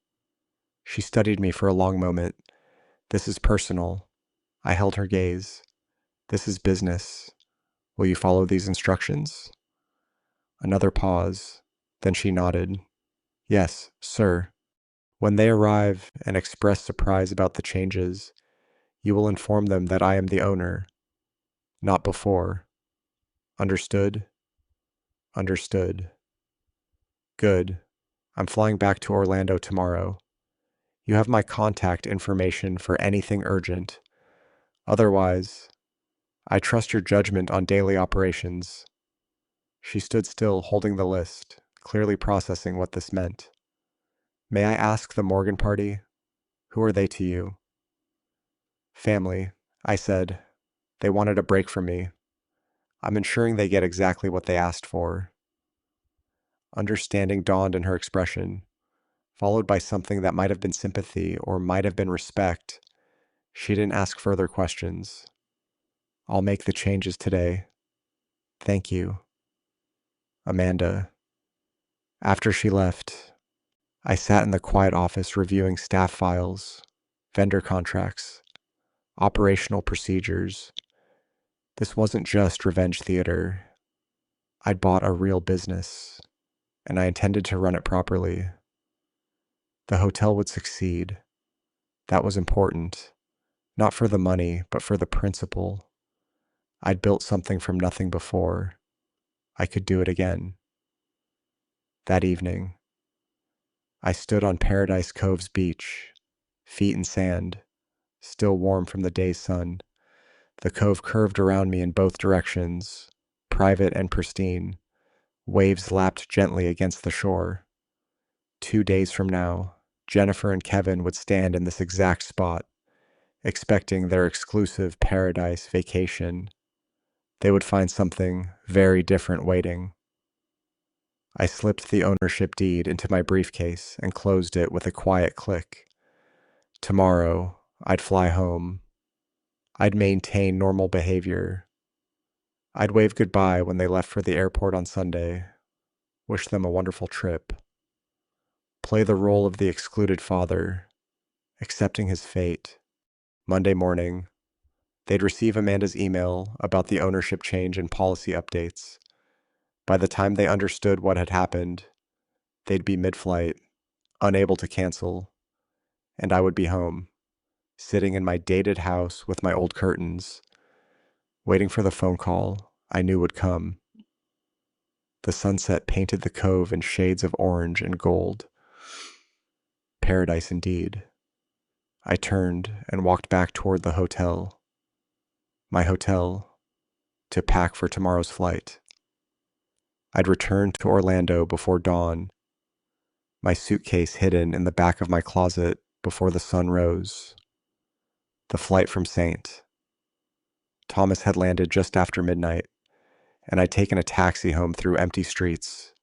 She studied me for a long moment. This is personal. I held her gaze. This is business. Will you follow these instructions? Another pause. Then she nodded. Yes, sir. When they arrive and express surprise about the changes, you will inform them that I am the owner. Not before. Understood? Understood. Good. I'm flying back to Orlando tomorrow. You have my contact information for anything urgent. Otherwise, I trust your judgment on daily operations. She stood still, holding the list, clearly processing what this meant. May I ask the Morgan party? Who are they to you? Family, I said. They wanted a break from me. I'm ensuring they get exactly what they asked for. Understanding dawned in her expression, followed by something that might have been sympathy or might have been respect. She didn't ask further questions. I'll make the changes today. Thank you. Amanda. After she left, I sat in the quiet office reviewing staff files, vendor contracts, operational procedures. This wasn't just revenge theater. I'd bought a real business, and I intended to run it properly. The hotel would succeed. That was important, not for the money, but for the principle. I'd built something from nothing before. I could do it again. That evening, I stood on Paradise Cove's beach, feet in sand, still warm from the day's sun. The cove curved around me in both directions, private and pristine. Waves lapped gently against the shore. 2 days from now, Jennifer and Kevin would stand in this exact spot, expecting their exclusive paradise vacation. They would find something very different waiting. I slipped the ownership deed into my briefcase and closed it with a quiet click. Tomorrow, I'd fly home. I'd maintain normal behavior. I'd wave goodbye when they left for the airport on Sunday, wish them a wonderful trip, play the role of the excluded father, accepting his fate. Monday morning, they'd receive Amanda's email about the ownership change and policy updates. By the time they understood what had happened, they'd be mid-flight, unable to cancel, and I would be home, sitting in my dated house with my old curtains, waiting for the phone call I knew would come. The sunset painted the cove in shades of orange and gold. Paradise indeed. I turned and walked back toward the hotel. My hotel, to pack for tomorrow's flight. I'd returned to Orlando before dawn, my suitcase hidden in the back of my closet before the sun rose. The flight from St. Thomas had landed just after midnight, and I'd taken a taxi home through empty streets,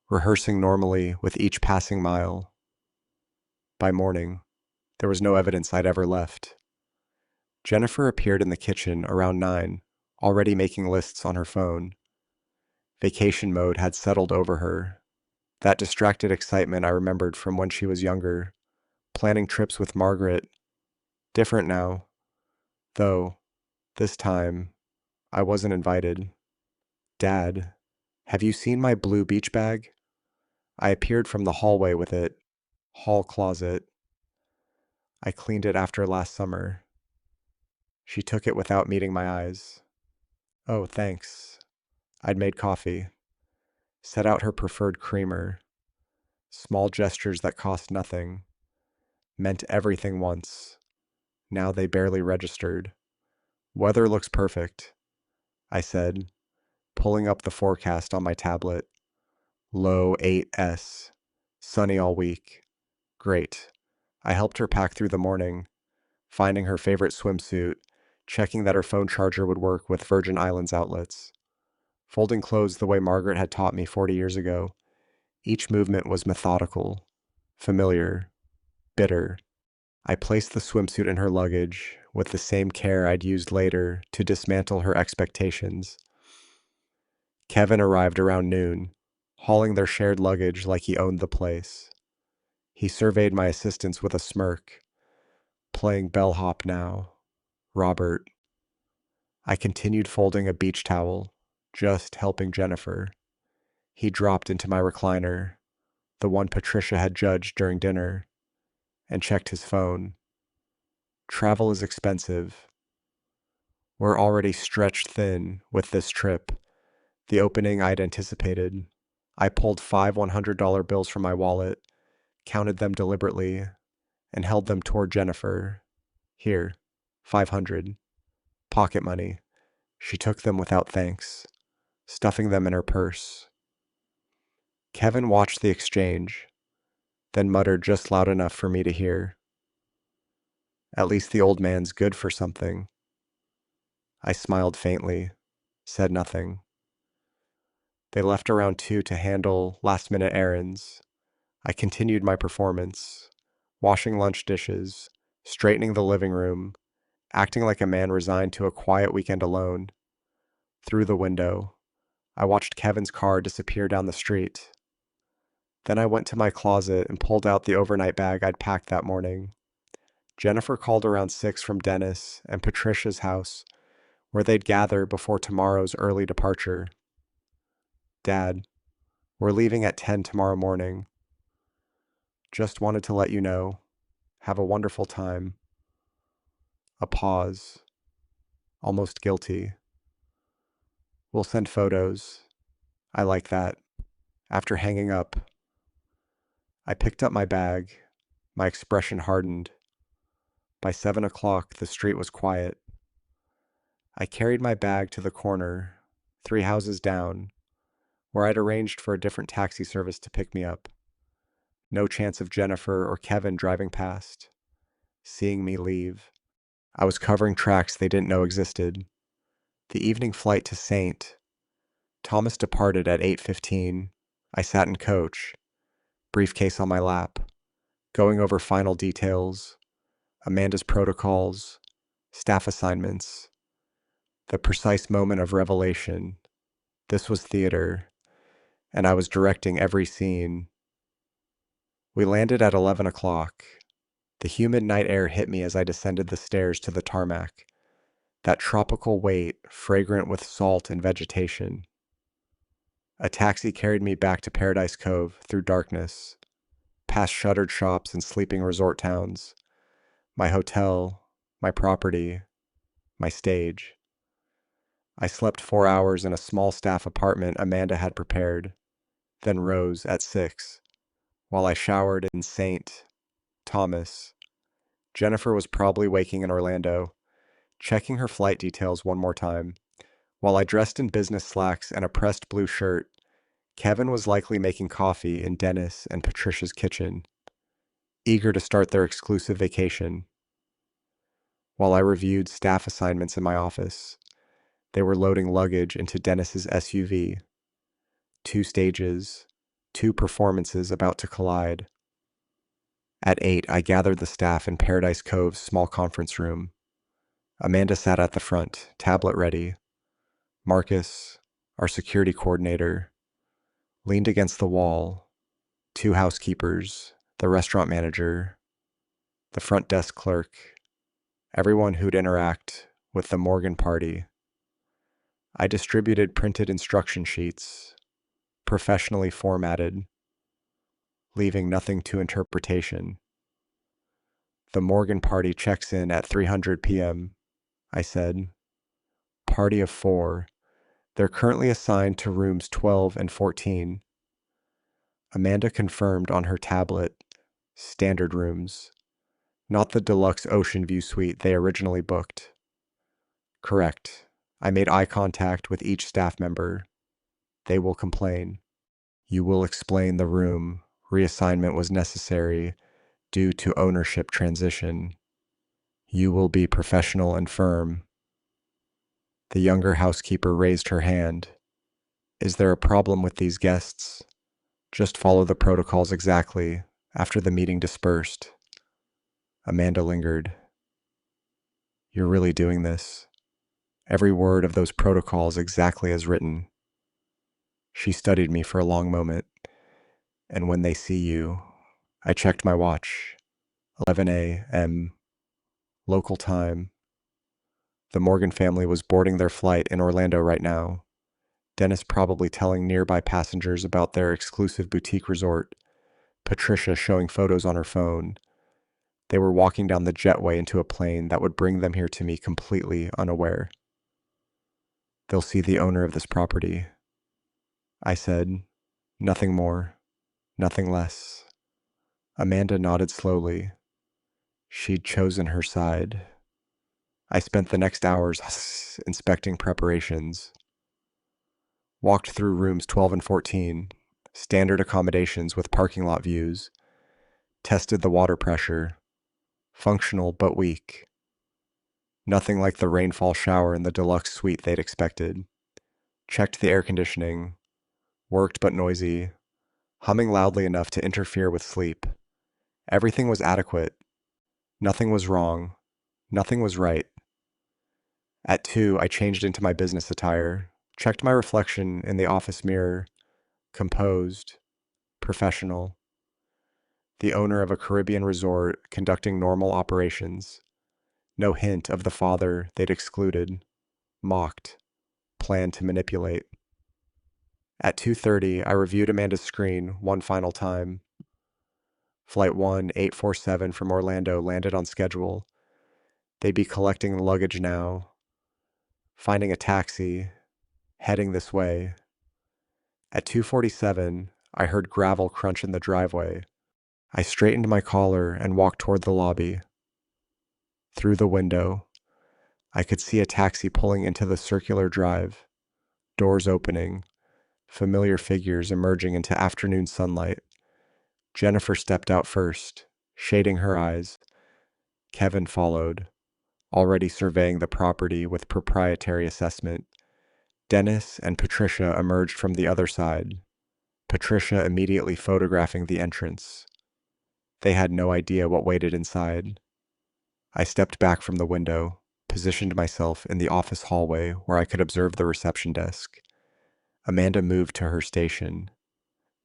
rehearsing normally with each passing mile. By morning, there was no evidence I'd ever left. Jennifer appeared in the kitchen around 9, already making lists on her phone. Vacation mode had settled over her. That distracted excitement I remembered from when she was younger, planning trips with Margaret. Different now, though, this time, I wasn't invited. Dad, have you seen my blue beach bag? I appeared from the hallway with it. Hall closet. I cleaned it after last summer. She took it without meeting my eyes. Oh, thanks. I'd made coffee. Set out her preferred creamer. Small gestures that cost nothing. meant everything once. Now they barely registered. Weather looks perfect, I said, pulling up the forecast on my tablet. Low 8S. Sunny all week. Great. I helped her pack through the morning, finding her favorite swimsuit, checking that her phone charger would work with Virgin Islands outlets, folding clothes the way Margaret had taught me 40 years ago. Each movement was methodical, familiar, bitter. I placed the swimsuit in her luggage with the same care I'd used later to dismantle her expectations. Kevin arrived around noon, hauling their shared luggage like he owned the place. He surveyed my assistants with a smirk, playing bellhop now. Robert. I continued folding a beach towel, just helping Jennifer. He dropped into my recliner, the one Patricia had judged during dinner, and checked his phone. Travel is expensive. We're already stretched thin with this trip, the opening I'd anticipated. I pulled 5 $100 bills from my wallet, counted them deliberately, and held them toward Jennifer. Here, 500. Pocket money. She took them without thanks, stuffing them in her purse. Kevin watched the exchange, then muttered just loud enough for me to hear. At least the old man's good for something. I smiled faintly, said nothing. They left around 2 to handle last-minute errands. I continued my performance, washing lunch dishes, straightening the living room, acting like a man resigned to a quiet weekend alone. Through the window, I watched Kevin's car disappear down the street. Then I went to my closet and pulled out the overnight bag I'd packed that morning. Jennifer called around 6 from Dennis and Patricia's house, where they'd gather before tomorrow's early departure. Dad, we're leaving at 10 tomorrow morning. Just wanted to let you know. Have a wonderful time. A pause. Almost guilty. We'll send photos. I like that. After hanging up, I picked up my bag. My expression hardened. By 7 o'clock, the street was quiet. I carried my bag to the corner, 3 houses down, where I'd arranged for a different taxi service to pick me up. No chance of Jennifer or Kevin driving past, seeing me leave. I was covering tracks they didn't know existed. The evening flight to St. Thomas departed at 8:15. I sat in coach, briefcase on my lap, going over final details, Amanda's protocols, staff assignments, the precise moment of revelation. This was theater, and I was directing every scene. We landed at 11 o'clock. The humid night air hit me as I descended the stairs to the tarmac, that tropical weight fragrant with salt and vegetation. A taxi carried me back to Paradise Cove through darkness, past shuttered shops and sleeping resort towns, my hotel, my property, my stage. I slept 4 hours in a small staff apartment Amanda had prepared, then rose at 6, while I showered in St. Thomas. Jennifer was probably waking in Orlando, checking her flight details one more time. While I dressed in business slacks and a pressed blue shirt, Kevin was likely making coffee in Dennis and Patricia's kitchen, eager to start their exclusive vacation. While I reviewed staff assignments in my office, they were loading luggage into Dennis's SUV. 2 stages, 2 performances about to collide. At 8, I gathered the staff in Paradise Cove's small conference room. Amanda sat at the front, tablet ready. Marcus, our security coordinator, leaned against the wall. 2 housekeepers, the restaurant manager, the front desk clerk, everyone who'd interact with the Morgan party. I distributed printed instruction sheets, professionally formatted, leaving nothing to interpretation. The Morgan party checks in at 3:00 p.m., I said. Party of 4. They're currently assigned to rooms 12 and 14. Amanda confirmed on her tablet, standard rooms. Not the deluxe ocean view suite they originally booked. Correct. I made eye contact with each staff member. They will complain. You will explain the room. Reassignment was necessary due to ownership transition. You will be professional and firm. The younger housekeeper raised her hand. Is there a problem with these guests? Just follow the protocols exactly. After the meeting dispersed, Amanda lingered. You're really doing this? Every word of those protocols exactly as written. She studied me for a long moment. And when they see you, I checked my watch. 11 a.m. local time. The Morgan family was boarding their flight in Orlando right now. Dennis probably telling nearby passengers about their exclusive boutique resort. Patricia showing photos on her phone. They were walking down the jetway into a plane that would bring them here to me completely unaware. They'll see the owner of this property. I said, nothing more, nothing less. Amanda nodded slowly. She'd chosen her side. I spent the next hours inspecting preparations. Walked through rooms 12 and 14, standard accommodations with parking lot views. Tested the water pressure. Functional but weak. Nothing like the rainfall shower in the deluxe suite they'd expected. Checked the air conditioning. Worked but noisy. Humming loudly enough to interfere with sleep. Everything was adequate. Nothing was wrong. Nothing was right. At 2, I changed into my business attire. Checked my reflection in the office mirror. Composed. Professional. The owner of a Caribbean resort conducting normal operations. No hint of the father they'd excluded. Mocked. Planned to manipulate. At 2:30, I reviewed Amanda's screen one final time. Flight 1847 from Orlando landed on schedule. They'd be collecting luggage now. Finding a taxi. Heading this way. At 2:47, I heard gravel crunch in the driveway. I straightened my collar and walked toward the lobby. Through the window, I could see a taxi pulling into the circular drive. Doors opening. Familiar figures emerging into afternoon sunlight. Jennifer stepped out first, shading her eyes. Kevin followed, already surveying the property with proprietary assessment. Dennis and Patricia emerged from the other side, Patricia immediately photographing the entrance. They had no idea what waited inside. I stepped back from the window, positioned myself in the office hallway where I could observe the reception desk. Amanda moved to her station.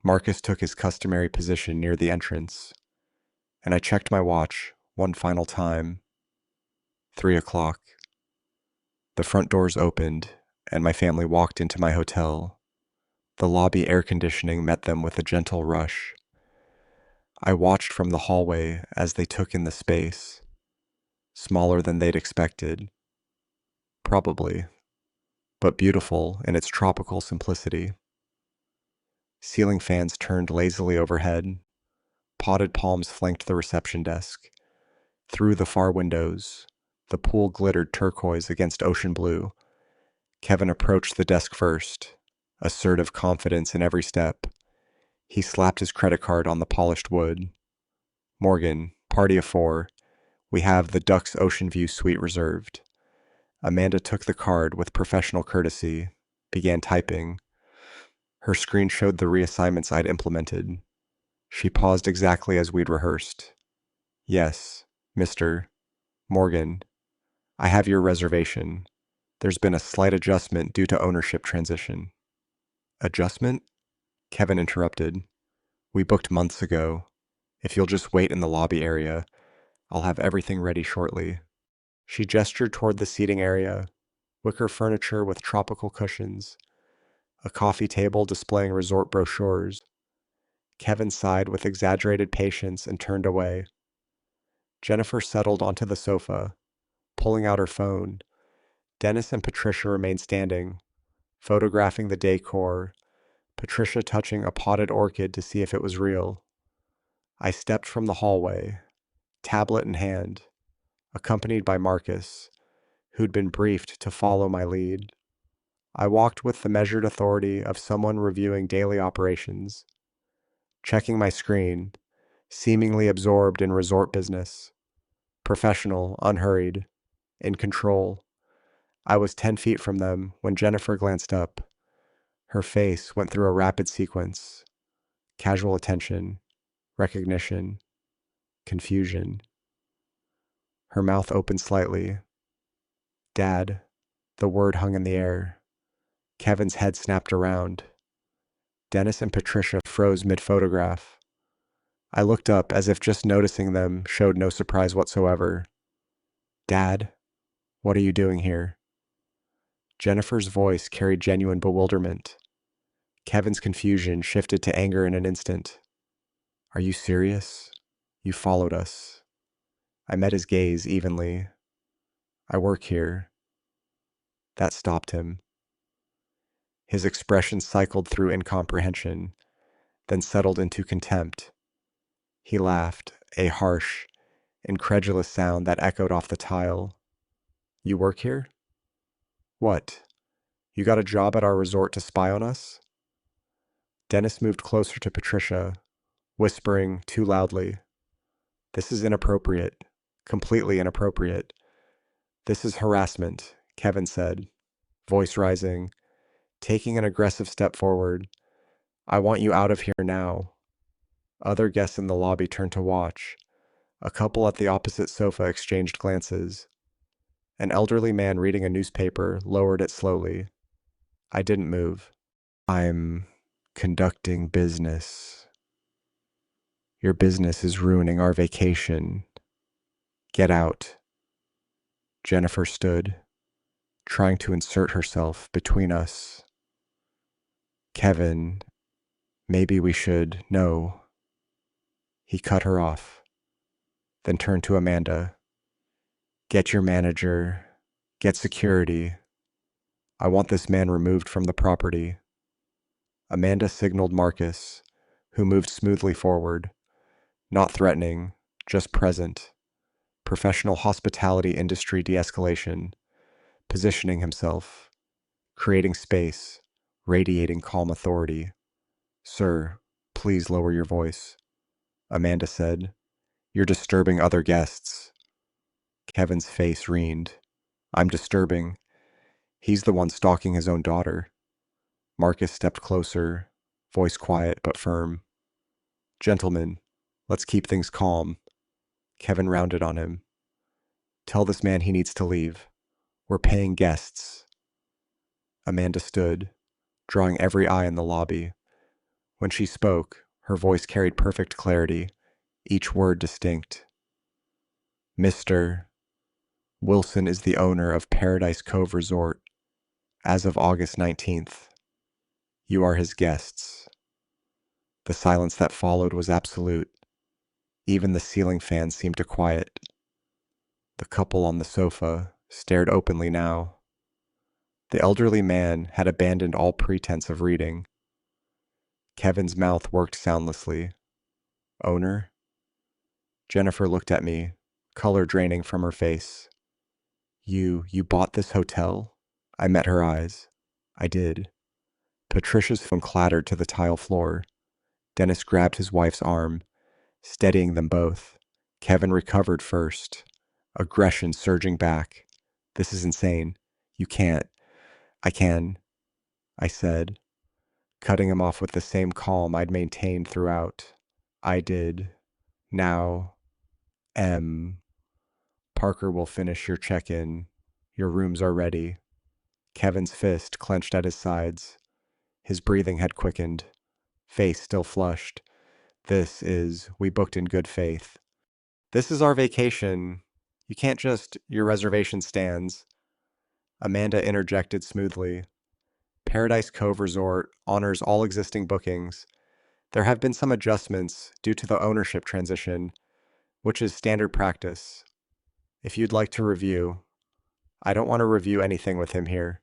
Marcus took his customary position near the entrance, and I checked my watch one final time. 3 o'clock. The front doors opened, and my family walked into my hotel. The lobby air conditioning met them with a gentle rush. I watched from the hallway as they took in the space, smaller than they'd expected, probably, but beautiful in its tropical simplicity. Ceiling fans turned lazily overhead. Potted palms flanked the reception desk. Through the far windows, the pool glittered turquoise against ocean blue. Kevin approached the desk first, assertive confidence in every step. He slapped his credit card on the polished wood. Morgan, party of 4. We have the Ducks Ocean View suite reserved. Amanda took the card with professional courtesy, began typing. Her screen showed the reassignments I'd implemented. She paused exactly as we'd rehearsed. Yes, Mr. Morgan, I have your reservation. There's been a slight adjustment due to ownership transition. Adjustment? Kevin interrupted. We booked months ago. If you'll just wait in the lobby area, I'll have everything ready shortly. She gestured toward the seating area, wicker furniture with tropical cushions, a coffee table displaying resort brochures. Kevin sighed with exaggerated patience and turned away. Jennifer settled onto the sofa, pulling out her phone. Dennis and Patricia remained standing, photographing the decor, Patricia touching a potted orchid to see if it was real. I stepped from the hallway. tablet in hand, accompanied by Marcus, who'd been briefed to follow my lead. I walked with the measured authority of someone reviewing daily operations, checking my screen, seemingly absorbed in resort business, professional, unhurried, in control. I was 10 feet from them when Jennifer glanced up. Her face went through a rapid sequence: casual attention, recognition, confusion. Her mouth opened slightly. Dad. The word hung in the air. Kevin's head snapped around. Dennis and Patricia froze mid-photograph. I looked up as if just noticing them showed no surprise whatsoever. Dad, what are you doing here? Jennifer's voice carried genuine bewilderment. Kevin's confusion shifted to anger in an instant. Are you serious? You followed us. I met his gaze evenly. I work here. That stopped him. His expression cycled through incomprehension, then settled into contempt. He laughed, a harsh, incredulous sound that echoed off the tile. You work here? What? You got a job at our resort to spy on us? Dennis moved closer to Patricia, whispering too loudly. This is inappropriate. Completely inappropriate. This is harassment, Kevin said, voice rising, taking an aggressive step forward. I want you out of here now. Other guests in the lobby turned to watch. A couple at the opposite sofa exchanged glances. An elderly man reading a newspaper lowered it slowly. I didn't move. I'm conducting business. Your business is ruining our vacation. Get out. Jennifer stood, trying to insert herself between us. Kevin, maybe we should. No. He cut her off, then turned to Amanda. Get your manager. Get security. I want this man removed from the property. Amanda signaled Marcus, who moved smoothly forward, not threatening, just present. Professional hospitality industry de-escalation, positioning himself, creating space, radiating calm authority. Sir, please lower your voice, Amanda said. You're disturbing other guests. Kevin's face reened. I'm disturbing. He's the one stalking his own daughter. Marcus stepped closer, voice quiet but firm. Gentlemen, let's keep things calm. Kevin rounded on him. Tell this man he needs to leave. We're paying guests. Amanda stood, drawing every eye in the lobby. When she spoke, her voice carried perfect clarity, each word distinct. Mr. Wilson is the owner of Paradise Cove Resort as of August 19th. You are his guests. The silence that followed was absolute. Even the ceiling fan seemed to quiet. The couple on the sofa stared openly now. The elderly man had abandoned all pretense of reading. Kevin's mouth worked soundlessly. Owner? Jennifer looked at me, color draining from her face. You bought this hotel? I met her eyes. I did. Patricia's phone clattered to the tile floor. Dennis grabbed his wife's arm, steadying them both. Kevin recovered first, aggression surging back. This is insane. You can't. I can, I said, cutting him off with the same calm I'd maintained throughout. I did. Now, Parker will finish your check-in. Your rooms are ready. Kevin's fist clenched at his sides. His breathing had quickened, face still flushed. We booked in good faith. This is our vacation. You can't just, your reservation stands. Amanda interjected smoothly. Paradise Cove Resort honors all existing bookings. There have been some adjustments due to the ownership transition, which is standard practice. If you'd like to review, I don't want to review anything with him here.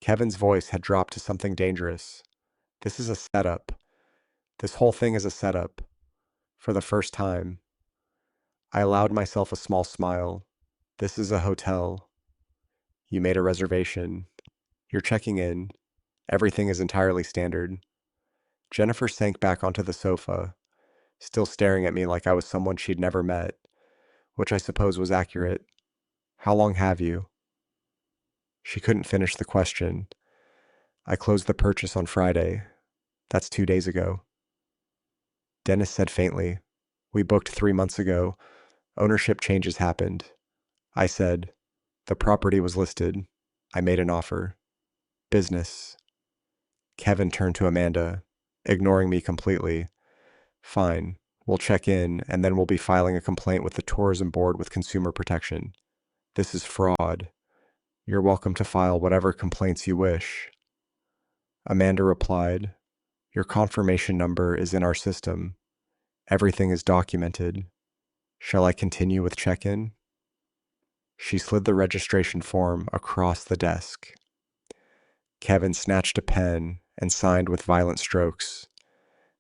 Kevin's voice had dropped to something dangerous. This is a setup. This whole thing is a setup. For the first time. I allowed myself a small smile. This is a hotel. You made a reservation. You're checking in. Everything is entirely standard. Jennifer sank back onto the sofa, still staring at me like I was someone she'd never met, which I suppose was accurate. How long have you? She couldn't finish the question. I closed the purchase on Friday. That's 2 days ago. Dennis said faintly, We booked 3 months ago. Ownership changes happened. I said, The property was listed. I made an offer. Business. Kevin turned to Amanda, ignoring me completely. Fine. We'll check in, and then we'll be filing a complaint with the tourism board with consumer protection. This is fraud. You're welcome to file whatever complaints you wish. Amanda replied, Your confirmation number is in our system. Everything is documented. Shall I continue with check-in? She slid the registration form across the desk. Kevin snatched a pen and signed with violent strokes.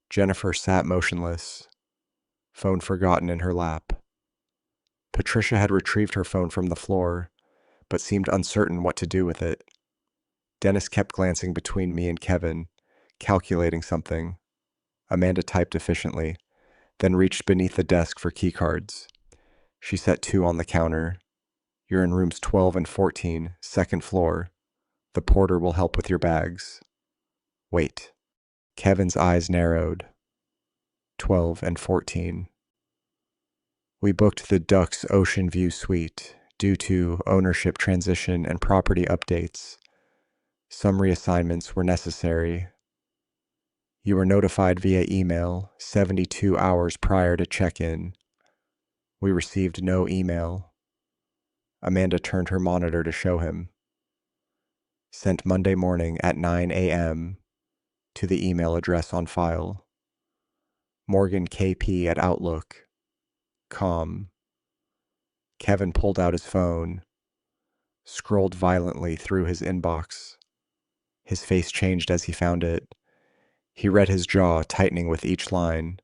Jennifer sat motionless, phone forgotten in her lap. Patricia had retrieved her phone from the floor, but seemed uncertain what to do with it. Dennis kept glancing between me and Kevin, calculating something. Amanda typed efficiently, then reached beneath the desk for keycards. She set 2 on the counter. You're in rooms 12 and 14, second floor. The porter will help with your bags. Wait. Kevin's eyes narrowed. 12 and 14. We booked the Ducks Ocean View Suite due to ownership transition and property updates. Some reassignments were necessary. You were notified via email 72 hours prior to check-in. We received no email. Amanda turned her monitor to show him. Sent Monday morning at 9 a.m. to the email address on file. Morgan KP at Outlook.com. Kevin pulled out his phone, scrolled violently through his inbox. His face changed as he found it. He read his jaw tightening with each line.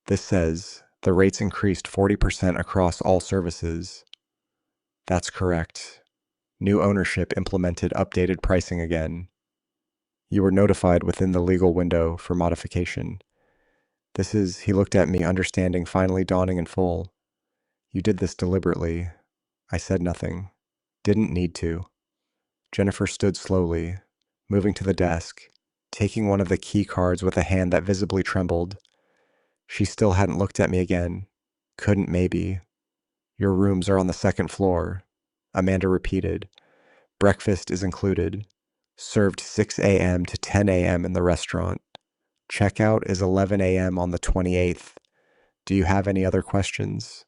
This says, the rates increased 40% across all services. That's correct. New ownership implemented updated pricing again. You were notified within the legal window for modification. He looked at me, understanding finally dawning in full. You did this deliberately. I said nothing. Didn't need to. Jennifer stood slowly, moving to the desk, taking one of the key cards with a hand that visibly trembled. She still hadn't looked at me again. Couldn't maybe. Your rooms are on the second floor. Amanda repeated. Breakfast is included. Served 6 a.m. to 10 a.m. in the restaurant. Checkout is 11 a.m. on the 28th. Do you have any other questions?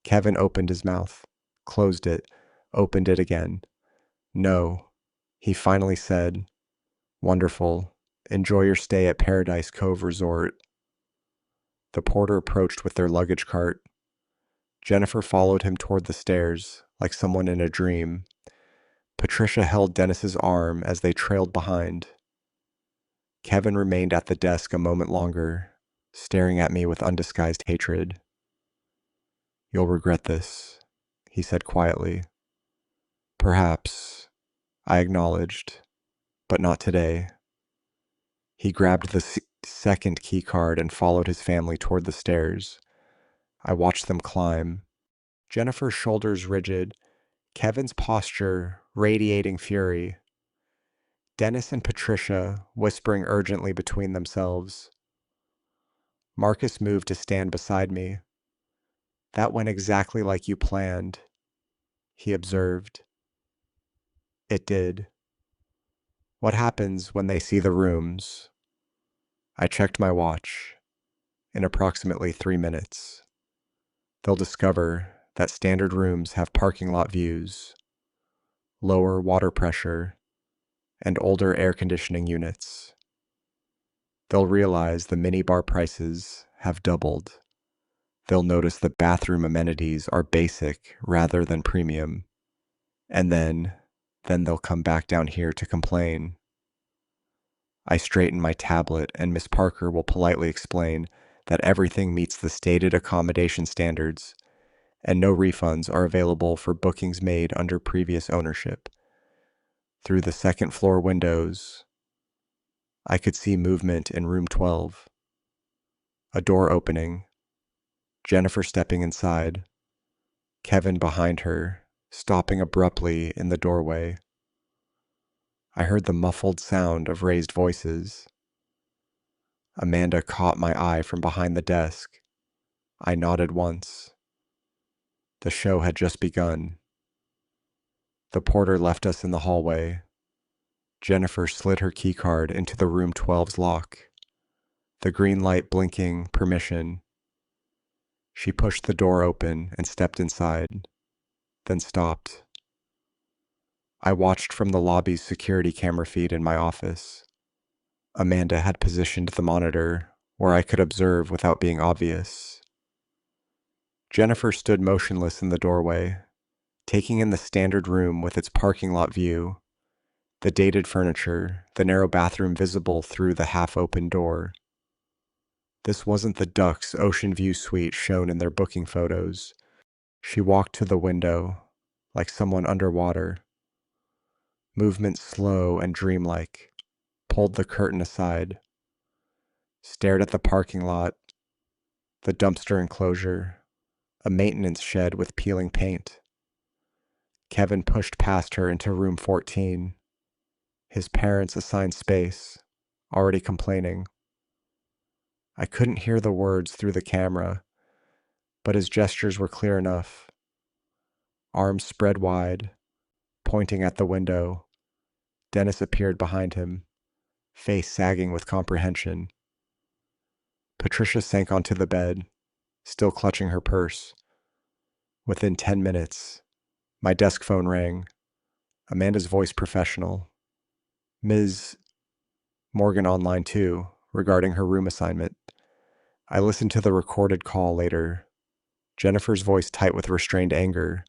Kevin opened his mouth, closed it, opened it again. No, he finally said. Wonderful. Enjoy your stay at Paradise Cove Resort. The porter approached with their luggage cart. Jennifer followed him toward the stairs, like someone in a dream. Patricia held Dennis's arm as they trailed behind. Kevin remained at the desk a moment longer, staring at me with undisguised hatred. You'll regret this, he said quietly. Perhaps, I acknowledged, but not today. He grabbed the second key card and followed his family toward the stairs. I watched them climb. Jennifer's shoulders rigid, Kevin's posture radiating fury. Dennis and Patricia whispering urgently between themselves. Marcus moved to stand beside me. That went exactly like you planned, he observed. It did. What happens when they see the rooms? I checked my watch. In approximately 3 minutes. They'll discover that standard rooms have parking lot views, lower water pressure, and older air conditioning units. They'll realize the minibar prices have doubled. They'll notice the bathroom amenities are basic rather than premium. And then they'll come back down here to complain. I straighten my tablet and Miss Parker will politely explain that everything meets the stated accommodation standards, and no refunds are available for bookings made under previous ownership. Through the second floor windows, I could see movement in room 12. A door opening, Jennifer stepping inside, Kevin behind her, stopping abruptly in the doorway. I heard the muffled sound of raised voices. Amanda caught my eye from behind the desk. I nodded once. The show had just begun. The porter left us in the hallway. Jennifer slid her keycard into the room 12's lock. The green light blinking permission. She pushed the door open and stepped inside, then stopped. I watched from the lobby's security camera feed in my office. Amanda had positioned the monitor where I could observe without being obvious. Jennifer stood motionless in the doorway, taking in the standard room with its parking lot view, the dated furniture, the narrow bathroom visible through the half-open door. This wasn't the Duck's ocean view suite shown in their booking photos. She walked to the window, like someone underwater. Movement slow and dreamlike, pulled the curtain aside, stared at the parking lot, the dumpster enclosure, a maintenance shed with peeling paint. Kevin pushed past her into room 14. His parents assigned space, already complaining. I couldn't hear the words through the camera, but his gestures were clear enough. Arms spread wide, pointing at the window. Dennis appeared behind him, face sagging with comprehension. Patricia sank onto the bed, still clutching her purse. Within 10 minutes, my desk phone rang. Amanda's voice professional. Ms. Morgan online too, regarding her room assignment. I listened to the recorded call later. Jennifer's voice tight with restrained anger.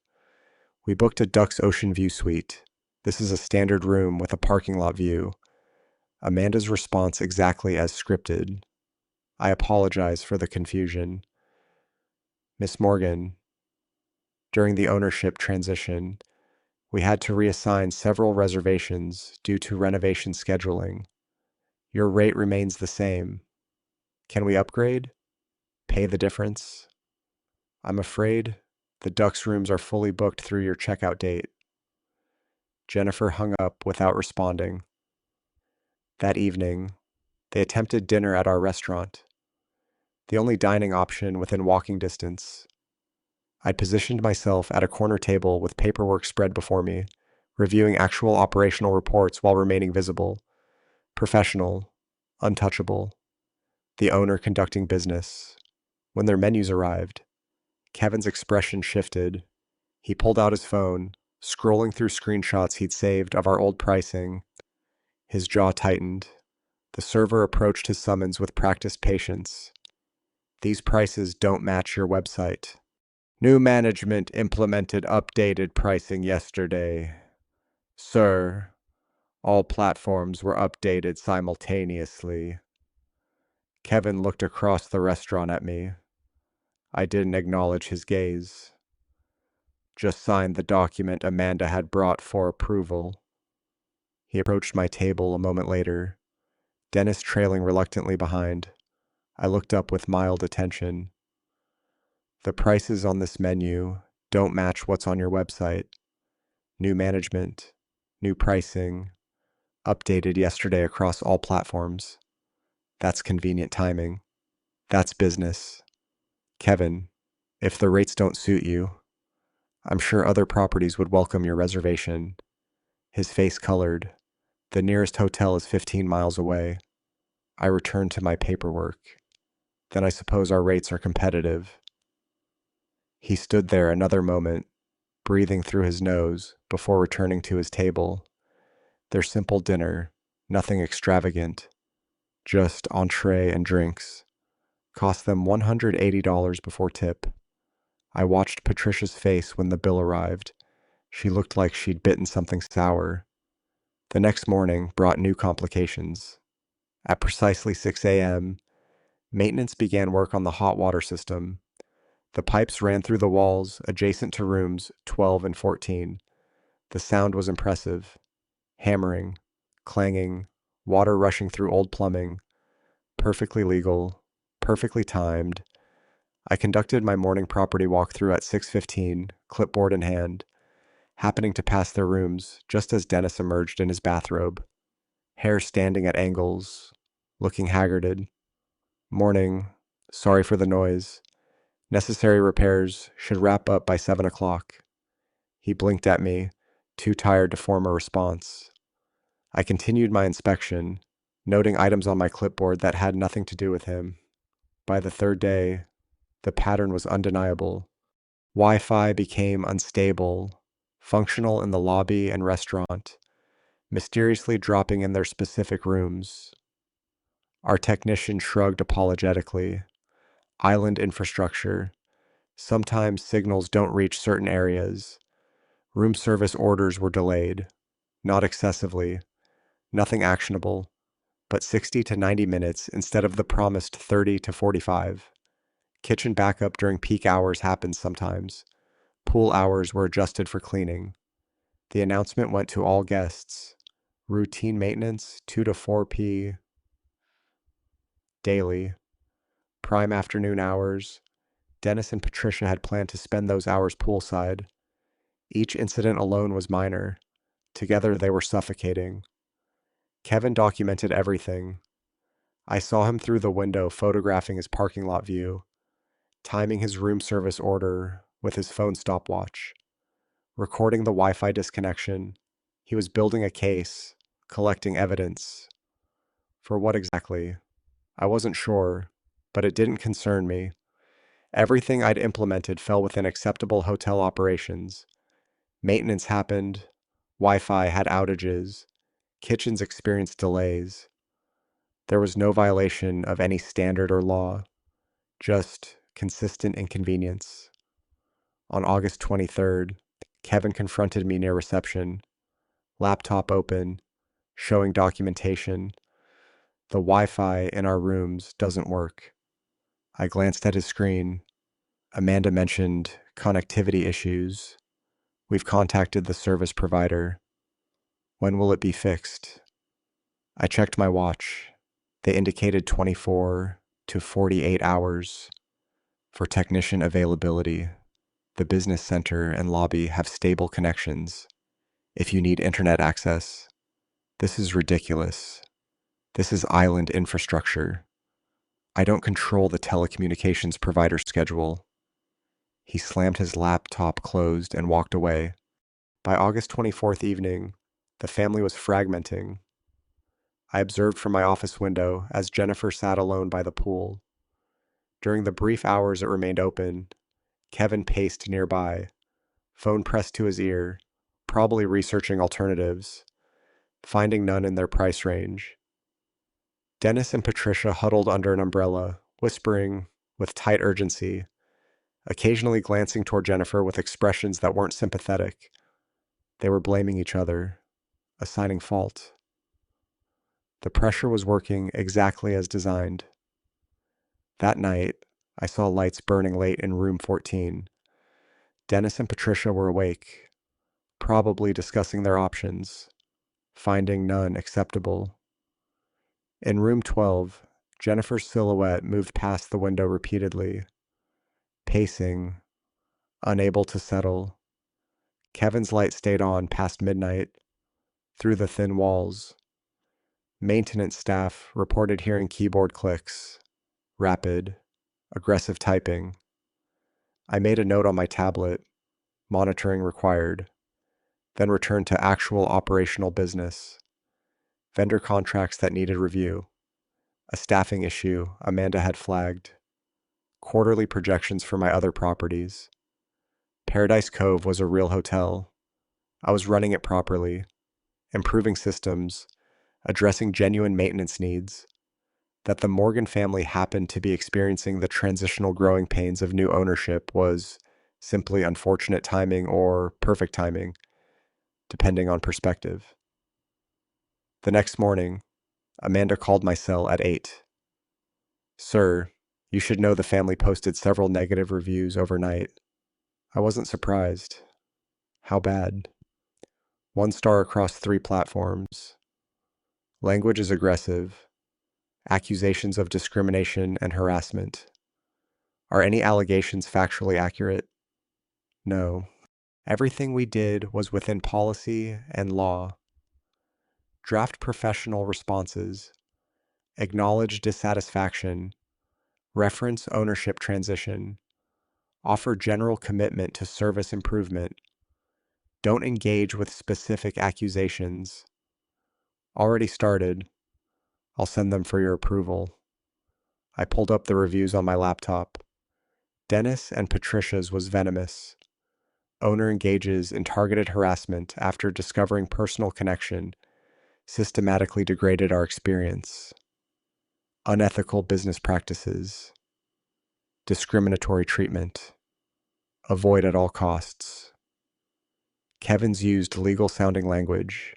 We booked a Duck's Ocean View suite. This is a standard room with a parking lot view. Amanda's response exactly as scripted. I apologize for the confusion. Miss Morgan, during the ownership transition, we had to reassign several reservations due to renovation scheduling. Your rate remains the same. Can we upgrade? Pay the difference? I'm afraid the Duck's rooms are fully booked through your checkout date. Jennifer hung up without responding. That evening, they attempted dinner at our restaurant, the only dining option within walking distance. I'd positioned myself at a corner table with paperwork spread before me, reviewing actual operational reports while remaining visible. Professional, untouchable, the owner conducting business. When their menus arrived, Kevin's expression shifted. He pulled out his phone, scrolling through screenshots he'd saved of our old pricing. His jaw tightened. The server approached his summons with practiced patience. These prices don't match your website. New management implemented updated pricing yesterday. Sir, all platforms were updated simultaneously. Kevin looked across the restaurant at me. I didn't acknowledge his gaze. Just signed the document Amanda had brought for approval. He approached my table a moment later, Dennis trailing reluctantly behind. I looked up with mild attention. The prices on this menu don't match what's on your website. New management, new pricing, updated yesterday across all platforms. That's convenient timing. That's business. Kevin, if the rates don't suit you, I'm sure other properties would welcome your reservation. His face colored. The nearest hotel is 15 miles away. I returned to my paperwork. Then I suppose our rates are competitive. He stood there another moment, breathing through his nose before returning to his table. Their simple dinner, nothing extravagant, just entree and drinks, cost them $180 before tip. I watched Patricia's face when the bill arrived. She looked like she'd bitten something sour. The next morning brought new complications. At precisely 6 a.m., Maintenance began work on the hot water system. The pipes ran through the walls adjacent to rooms 12 and 14. The sound was impressive. Hammering, clanging, water rushing through old plumbing. Perfectly legal, perfectly timed. I conducted my morning property walkthrough at 6:15, clipboard in hand, happening to pass their rooms just as Dennis emerged in his bathrobe, hair standing at angles, looking haggarded. Morning, sorry for the noise. Necessary repairs should wrap up by 7 o'clock. He blinked at me, too tired to form a response. I continued my inspection, noting items on my clipboard that had nothing to do with him. By the third day, the pattern was undeniable. Wi-Fi became unstable, functional in the lobby and restaurant, mysteriously dropping in their specific rooms. Our technician shrugged apologetically. Island infrastructure. Sometimes signals don't reach certain areas. Room service orders were delayed. Not excessively. Nothing actionable. But 60 to 90 minutes instead of the promised 30 to 45. Kitchen backup during peak hours happens sometimes. Pool hours were adjusted for cleaning. The announcement went to all guests. Routine maintenance, 2 to 4 p. daily. Prime afternoon hours. Dennis and Patricia had planned to spend those hours poolside. Each incident alone was minor. Together they were suffocating. Kevin documented everything. I saw him through the window photographing his parking lot view, timing his room service order with his phone stopwatch, recording the Wi-Fi disconnection. He was building a case, collecting evidence. For what exactly? I wasn't sure, but it didn't concern me. Everything I'd implemented fell within acceptable hotel operations. Maintenance happened, Wi-Fi had outages, kitchens experienced delays. There was no violation of any standard or law, just consistent inconvenience. On August 23rd, Kevin confronted me near reception, laptop open, showing documentation. The Wi-Fi in our rooms doesn't work. I glanced at his screen. Amanda mentioned connectivity issues. We've contacted the service provider. When will it be fixed? I checked my watch. They indicated 24 to 48 hours for technician availability. The business center and lobby have stable connections. If you need internet access, this is ridiculous. This is island infrastructure. I don't control the telecommunications provider schedule. He slammed his laptop closed and walked away. By August 24th evening, the family was fragmenting. I observed from my office window as Jennifer sat alone by the pool. During the brief hours it remained open, Kevin paced nearby, phone pressed to his ear, probably researching alternatives, finding none in their price range. Dennis and Patricia huddled under an umbrella, whispering with tight urgency, occasionally glancing toward Jennifer with expressions that weren't sympathetic. They were blaming each other, assigning fault. The pressure was working exactly as designed. That night, I saw lights burning late in room 14. Dennis and Patricia were awake, probably discussing their options, finding none acceptable. In room 12, Jennifer's silhouette moved past the window repeatedly, pacing, unable to settle. Kevin's light stayed on past midnight, through the thin walls. Maintenance staff reported hearing keyboard clicks, rapid, aggressive typing. I made a note on my tablet, monitoring required, then returned to actual operational business. Vendor contracts that needed review. A staffing issue Amanda had flagged. Quarterly projections for my other properties. Paradise Cove was a real hotel. I was running it properly, improving systems, addressing genuine maintenance needs. That the Morgan family happened to be experiencing the transitional growing pains of new ownership was simply unfortunate timing or perfect timing, depending on perspective. The next morning, Amanda called my cell at 8. Sir, you should know the family posted several negative reviews overnight. I wasn't surprised. How bad? 1 star across 3 platforms. Language is aggressive. Accusations of discrimination and harassment. Are any allegations factually accurate? No. Everything we did was within policy and law. Draft professional responses. Acknowledge dissatisfaction. Reference ownership transition. Offer general commitment to service improvement. Don't engage with specific accusations. Already started. I'll send them for your approval. I pulled up the reviews on my laptop. Dennis and Patricia's was venomous. Owner engages in targeted harassment after discovering personal connection, systematically degraded our experience. Unethical business practices. Discriminatory treatment. Avoid at all costs. Kevin's used legal sounding language.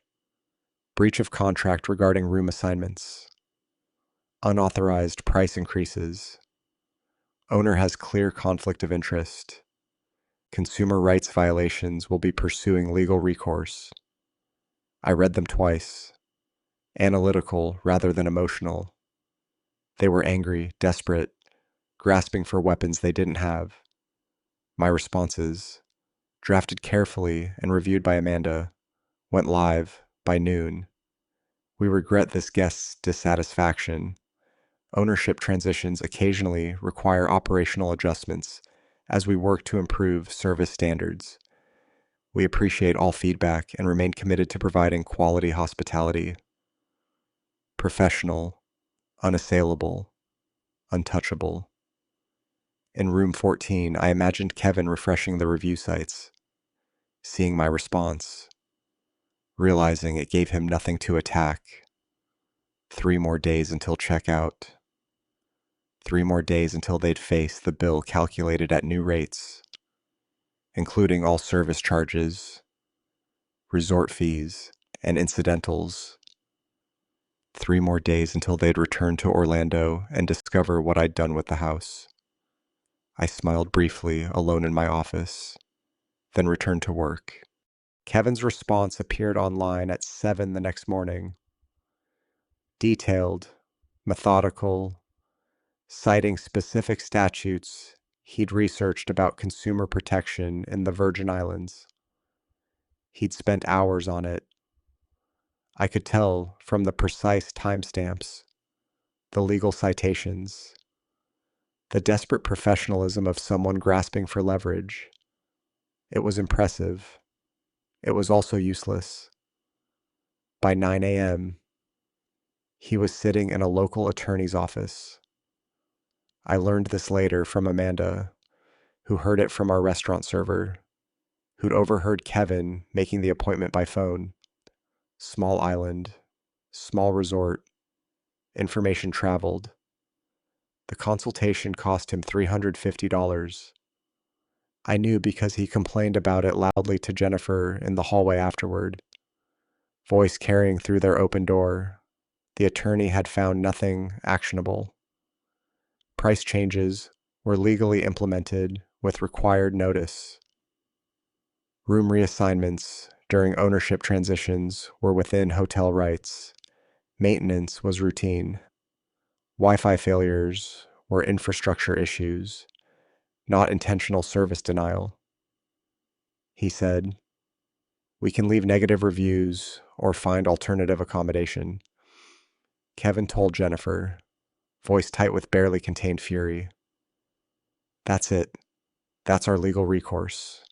Breach of contract regarding room assignments. Unauthorized price increases. Owner has clear conflict of interest. Consumer rights violations will be pursuing legal recourse. I read them twice. Analytical rather than emotional. They were angry, desperate, grasping for weapons they didn't have. My responses, drafted carefully and reviewed by Amanda, went live by noon. We regret this guest's dissatisfaction. Ownership transitions occasionally require operational adjustments as we work to improve service standards. We appreciate all feedback and remain committed to providing quality hospitality. Professional, unassailable, untouchable. In room 14, I imagined Kevin refreshing the review sites, seeing my response, realizing it gave him nothing to attack. 3 more days until checkout. 3 more days until they'd face the bill calculated at new rates, including all service charges, resort fees, and incidentals. 3 more days until they'd return to Orlando and discover what I'd done with the house. I smiled briefly, alone in my office, then returned to work. Kevin's response appeared online at 7 the next morning. Detailed, methodical, citing specific statutes he'd researched about consumer protection in the Virgin Islands. He'd spent hours on it. I could tell from the precise timestamps, the legal citations, the desperate professionalism of someone grasping for leverage. It was impressive. It was also useless. By 9 a.m., he was sitting in a local attorney's office. I learned this later from Amanda, who heard it from our restaurant server, who'd overheard Kevin making the appointment by phone. Small island, small resort, information traveled. The consultation cost him $350. I knew because he complained about it loudly to Jennifer in the hallway afterward. Voice carrying through their open door, the attorney had found nothing actionable. Price changes were legally implemented with required notice. Room reassignments during ownership transitions were within hotel rights. Maintenance was routine. Wi-Fi failures were infrastructure issues, not intentional service denial. He said, "We can leave negative reviews or find alternative accommodation." Kevin told Jennifer, voice tight with barely contained fury. "That's it. That's our legal recourse."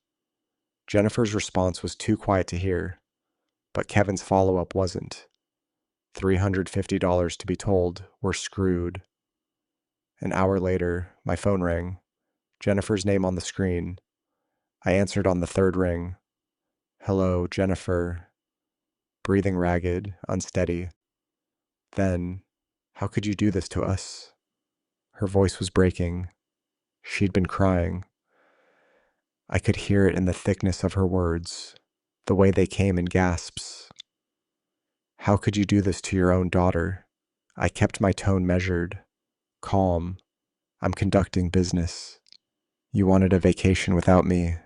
Jennifer's response was too quiet to hear, but Kevin's follow-up wasn't. $350 to be told, we're screwed. An hour later, my phone rang. Jennifer's name on the screen. I answered on the third ring. "Hello, Jennifer." Breathing ragged, unsteady. Then, "How could you do this to us?" Her voice was breaking. She'd been crying. I could hear it in the thickness of her words, the way they came in gasps. "How could you do this to your own daughter?" I kept my tone measured. Calm. I'm conducting business. You wanted a vacation without me.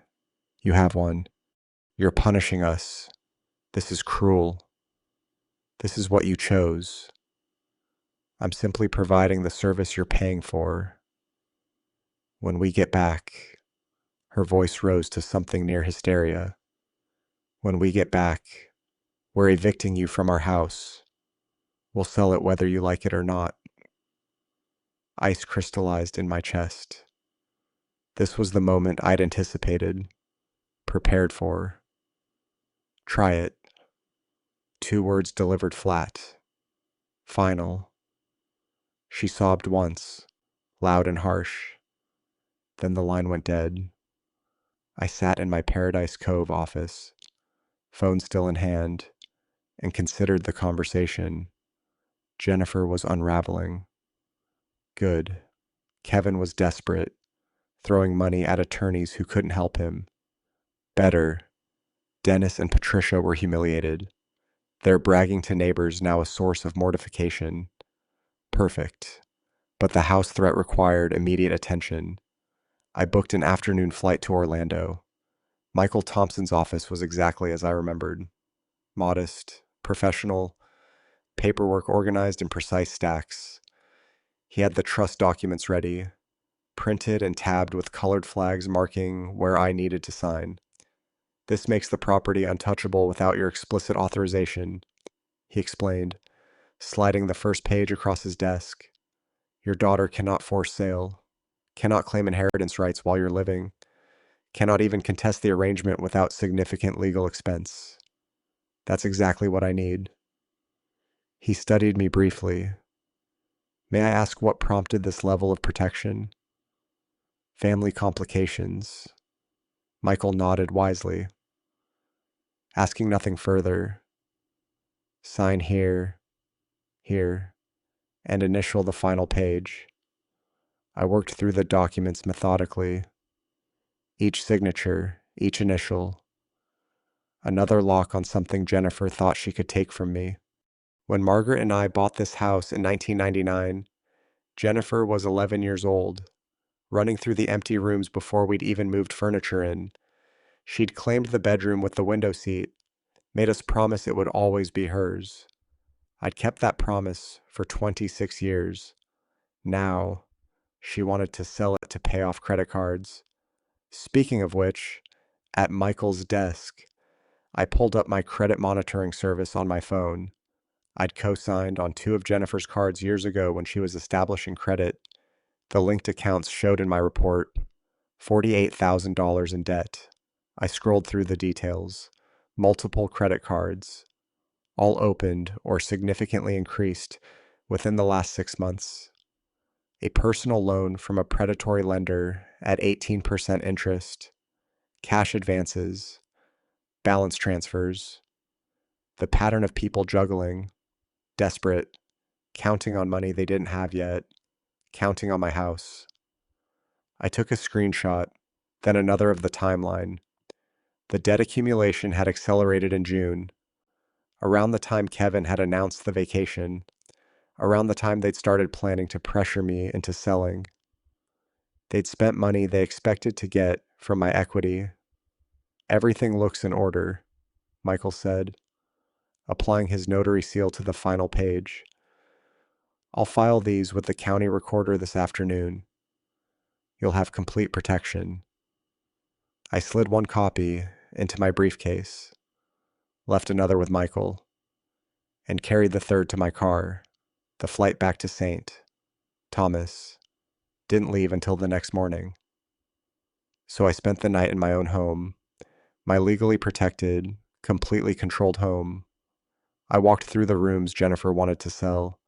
You have one. You're punishing us. This is cruel. This is what you chose. I'm simply providing the service you're paying for. When we get back, her voice rose to something near hysteria. When we get back, we're evicting you from our house. We'll sell it whether you like it or not. Ice crystallized in my chest. This was the moment I'd anticipated, prepared for. Try it. 2 words delivered flat. Final. She sobbed once, loud and harsh. Then the line went dead. I sat in my Paradise Cove office, phone still in hand, and considered the conversation. Jennifer was unraveling. Good. Kevin was desperate, throwing money at attorneys who couldn't help him. Better. Dennis and Patricia were humiliated. Their bragging to neighbors now a source of mortification. Perfect. But the house threat required immediate attention. I booked an afternoon flight to Orlando. Michael Thompson's office was exactly as I remembered. Modest, professional, paperwork organized in precise stacks. He had the trust documents ready, printed and tabbed with colored flags marking where I needed to sign. This makes the property untouchable without your explicit authorization, he explained, sliding the first page across his desk. Your daughter cannot force sale, cannot claim inheritance rights while you're living, cannot even contest the arrangement without significant legal expense. That's exactly what I need. He studied me briefly. May I ask what prompted this level of protection? Family complications. Michael nodded wisely. Asking nothing further. Sign here, here, and initial the final page. I worked through the documents methodically. Each signature, each initial. Another lock on something Jennifer thought she could take from me. When Margaret and I bought this house in 1999, Jennifer was 11 years old, running through the empty rooms before we'd even moved furniture in. She'd claimed the bedroom with the window seat, made us promise it would always be hers. I'd kept that promise for 26 years. Now, she wanted to sell it to pay off credit cards. Speaking of which, at Michael's desk, I pulled up my credit monitoring service on my phone. I'd co-signed on 2 of Jennifer's cards years ago when she was establishing credit. The linked accounts showed in my report $48,000 in debt. I scrolled through the details. Multiple credit cards, all opened or significantly increased within the last 6 months. A personal loan from a predatory lender at 18% interest, cash advances, balance transfers, the pattern of people juggling, desperate, counting on money they didn't have yet, counting on my house. I took a screenshot, then another of the timeline. The debt accumulation had accelerated in June, around the time Kevin had announced the vacation, around the time they'd started planning to pressure me into selling. They'd spent money they expected to get from my equity. Everything looks in order, Michael said, applying his notary seal to the final page. I'll file these with the county recorder this afternoon. You'll have complete protection. I slid one copy into my briefcase, left another with Michael, and carried the third to my car. The flight back to St. Thomas didn't leave until the next morning. So I spent the night in my own home, my legally protected, completely controlled home. I walked through the rooms Jennifer wanted to sell,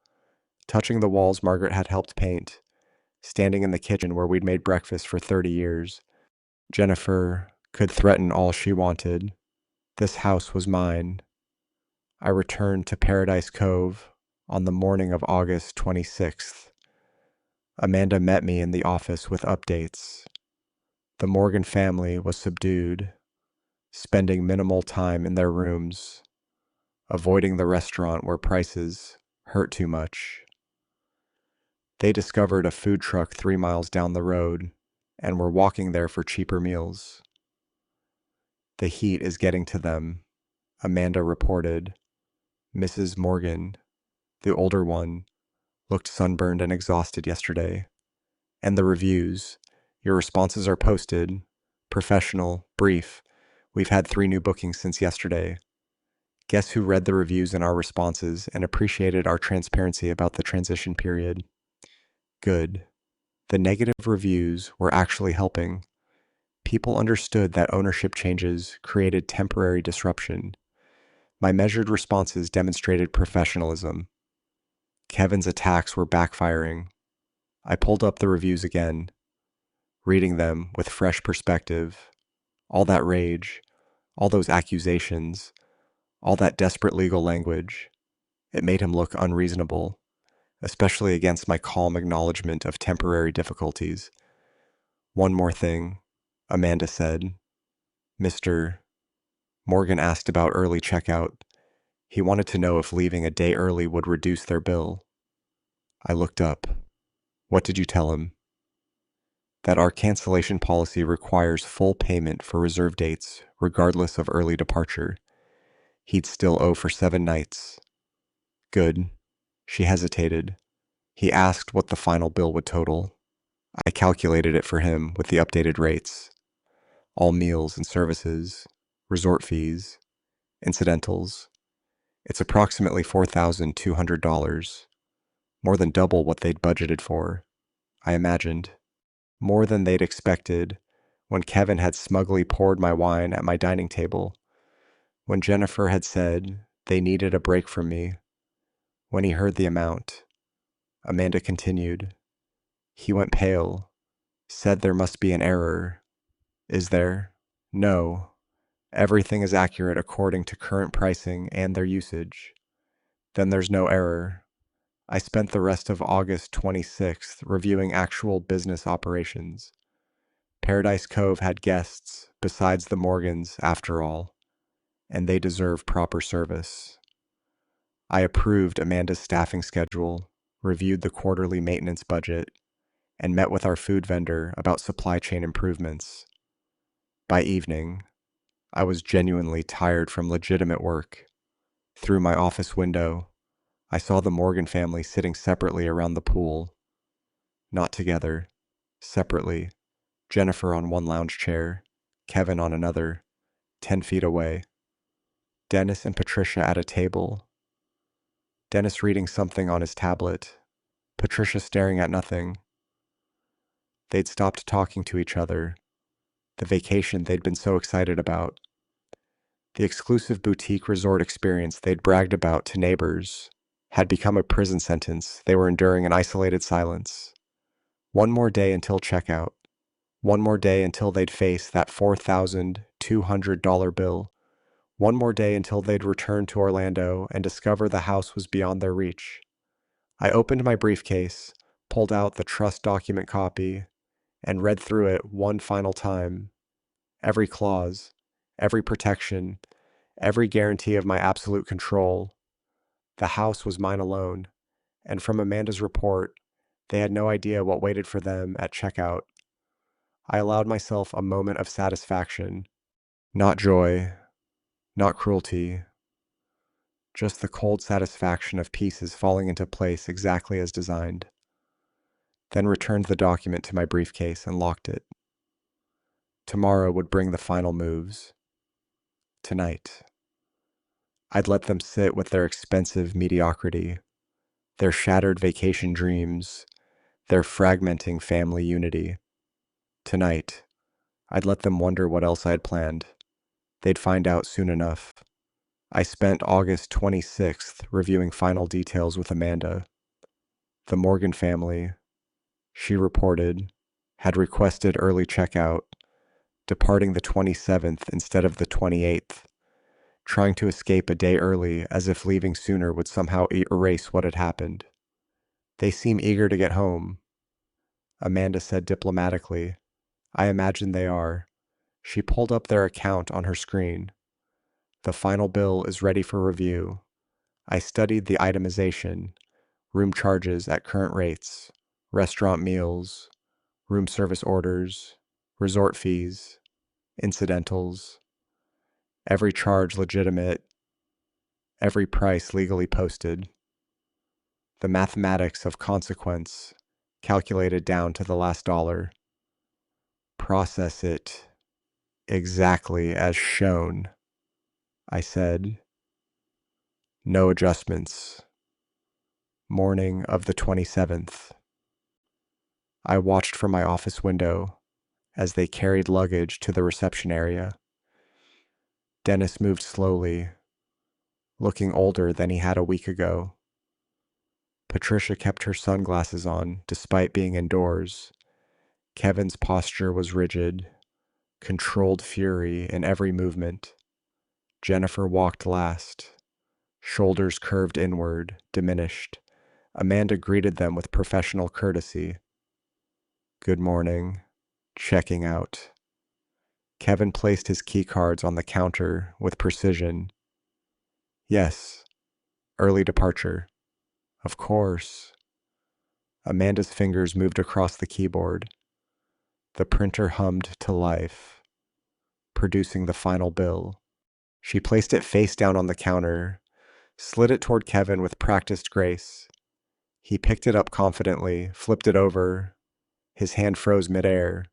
touching the walls Margaret had helped paint, standing in the kitchen where we'd made breakfast for 30 years. Jennifer could threaten all she wanted. This house was mine. I returned to Paradise Cove on the morning of August 26th. Amanda met me in the office with updates. The Morgan family was subdued, spending minimal time in their rooms, avoiding the restaurant where prices hurt too much. They discovered a food truck 3 miles down the road and were walking there for cheaper meals. The heat is getting to them, Amanda reported. Mrs. Morgan, the older one, looked sunburned and exhausted yesterday. And the reviews. Your responses are posted. Professional, brief. We've had 3 new bookings since yesterday. Guess who read the reviews and our responses and appreciated our transparency about the transition period? Good. The negative reviews were actually helping. People understood that ownership changes created temporary disruption. My measured responses demonstrated professionalism. Kevin's attacks were backfiring. I pulled up the reviews again, reading them with fresh perspective. All that rage, all those accusations, all that desperate legal language, it made him look unreasonable, especially against my calm acknowledgement of temporary difficulties. One more thing, Amanda said. Mr. Morgan asked about early checkout. He wanted to know if leaving a day early would reduce their bill. I looked up. What did you tell him? That our cancellation policy requires full payment for reserve dates, regardless of early departure. He'd still owe for 7 nights. Good. She hesitated. He asked what the final bill would total. I calculated it for him with the updated rates. All meals and services, resort fees, incidentals. It's approximately $4,200, more than double what they'd budgeted for, I imagined. More than they'd expected when Kevin had smugly poured my wine at my dining table, when Jennifer had said they needed a break from me, when he heard the amount. Amanda continued. He went pale, said there must be an error. Is there? No. Everything is accurate according to current pricing and their usage. Then there's no error. I spent the rest of August 26th reviewing actual business operations. Paradise Cove had guests besides the Morgans, after all, and they deserve proper service. I approved Amanda's staffing schedule, reviewed the quarterly maintenance budget, and met with our food vendor about supply chain improvements. By evening, I was genuinely tired from legitimate work. Through my office window, I saw the Morgan family sitting separately around the pool. Not together, separately. Jennifer on one lounge chair, Kevin on another, 10 feet away. Dennis and Patricia at a table. Dennis reading something on his tablet, Patricia staring at nothing. They'd stopped talking to each other. The vacation they'd been so excited about. The exclusive boutique resort experience they'd bragged about to neighbors had become a prison sentence they were enduring in isolated silence. One more day until checkout. One more day until they'd face that $4,200 bill. One more day until they'd return to Orlando and discover the house was beyond their reach. I opened my briefcase, pulled out the trust document copy, and read through it one final time. Every clause, every protection, every guarantee of my absolute control. The house was mine alone, and from Amanda's report, they had no idea what waited for them at checkout. I allowed myself a moment of satisfaction. Not joy, not cruelty, just the cold satisfaction of pieces falling into place exactly as designed. Then returned the document to my briefcase and locked it. Tomorrow would bring the final moves. Tonight. I'd let them sit with their expensive mediocrity, their shattered vacation dreams, their fragmenting family unity. Tonight, I'd let them wonder what else I had planned. They'd find out soon enough. I spent August 26th reviewing final details with Amanda. The Morgan family, she reported, had requested early checkout, departing the 27th instead of the 28th, trying to escape a day early as if leaving sooner would somehow erase what had happened. They seem eager to get home, Amanda said diplomatically. I imagine they are. She pulled up their account on her screen. The final bill is ready for review. I studied the itemization, room charges at current rates, restaurant meals, room service orders, resort fees, incidentals, every charge legitimate, every price legally posted. The mathematics of consequence calculated down to the last dollar. Process it exactly as shown, I said. No adjustments. Morning of the 27th. I watched from my office window as they carried luggage to the reception area. Dennis moved slowly, looking older than he had a week ago. Patricia kept her sunglasses on despite being indoors. Kevin's posture was rigid, controlled fury in every movement. Jennifer walked last, shoulders curved inward, diminished. Amanda greeted them with professional courtesy. Good morning. Checking out. Kevin placed his key cards on the counter with precision. Yes, early departure. Of course. Amanda's fingers moved across the keyboard. The printer hummed to life, producing the final bill. She placed it face down on the counter, slid it toward Kevin with practiced grace. He picked it up confidently, flipped it over. His hand froze midair.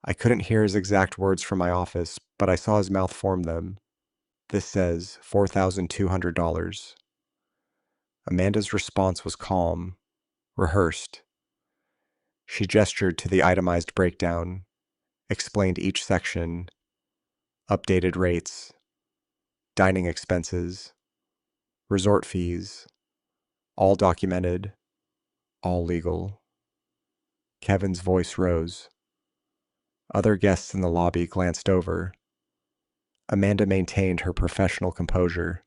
I couldn't hear his exact words from my office, but I saw his mouth form them. This says $4,200. Amanda's response was calm, rehearsed. She gestured to the itemized breakdown, explained each section, updated rates, dining expenses, resort fees, all documented, all legal. Kevin's voice rose. Other guests in the lobby glanced over. Amanda maintained her professional composure,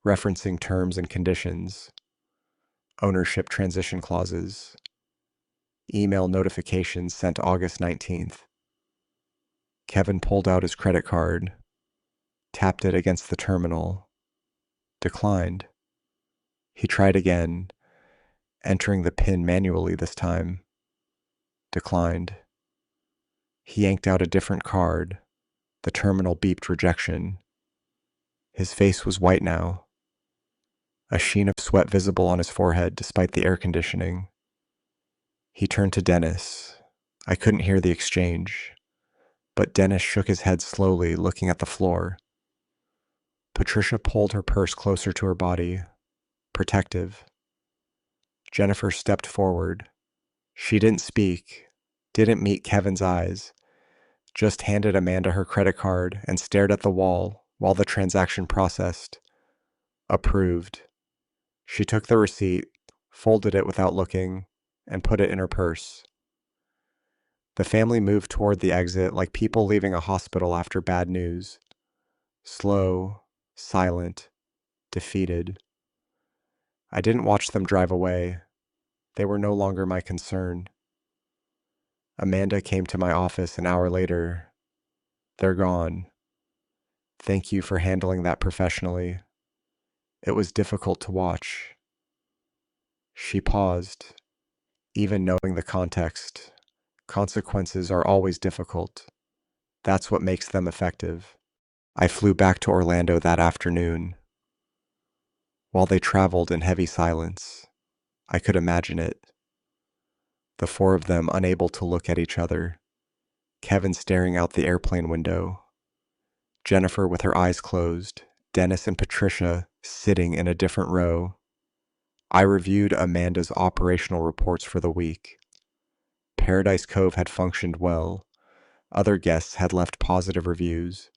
referencing terms and conditions, ownership transition clauses, email notifications sent August 19th. Kevin pulled out his credit card, tapped it against the terminal, declined. He tried again, entering the PIN manually this time. Declined. He yanked out a different card. The terminal beeped rejection. His face was white now, a sheen of sweat visible on his forehead despite the air conditioning. He turned to Dennis. I couldn't hear the exchange, but Dennis shook his head slowly, looking at the floor. Patricia pulled her purse closer to her body, protective. Jennifer stepped forward. She didn't speak, didn't meet Kevin's eyes, just handed Amanda her credit card and stared at the wall while the transaction processed. Approved. She took the receipt, folded it without looking, and put it in her purse. The family moved toward the exit like people leaving a hospital after bad news. Slow, silent, defeated. I didn't watch them drive away. They were no longer my concern. Amanda came to my office an hour later. They're gone. Thank you for handling that professionally. It was difficult to watch. She paused, even knowing the context. Consequences are always difficult. That's what makes them effective. I flew back to Orlando that afternoon. While they traveled in heavy silence, I could imagine it. The four of them unable to look at each other. Kevin staring out the airplane window. Jennifer with her eyes closed. Dennis and Patricia sitting in a different row. I reviewed Amanda's operational reports for the week. Paradise Cove had functioned well. Other guests had left positive reviews.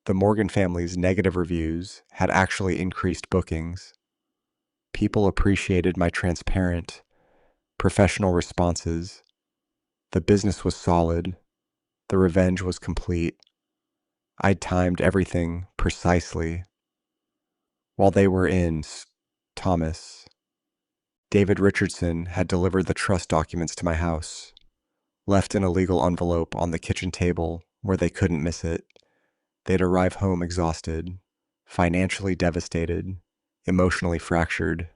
The Morgan family's negative reviews had actually increased bookings. People appreciated my transparent, professional responses. The business was solid. The revenge was complete. I'd timed everything precisely. While they were in Thomas, David Richardson had delivered the trust documents to my house, left in a legal envelope on the kitchen table where they couldn't miss it. They'd arrive home exhausted, financially devastated, emotionally fractured,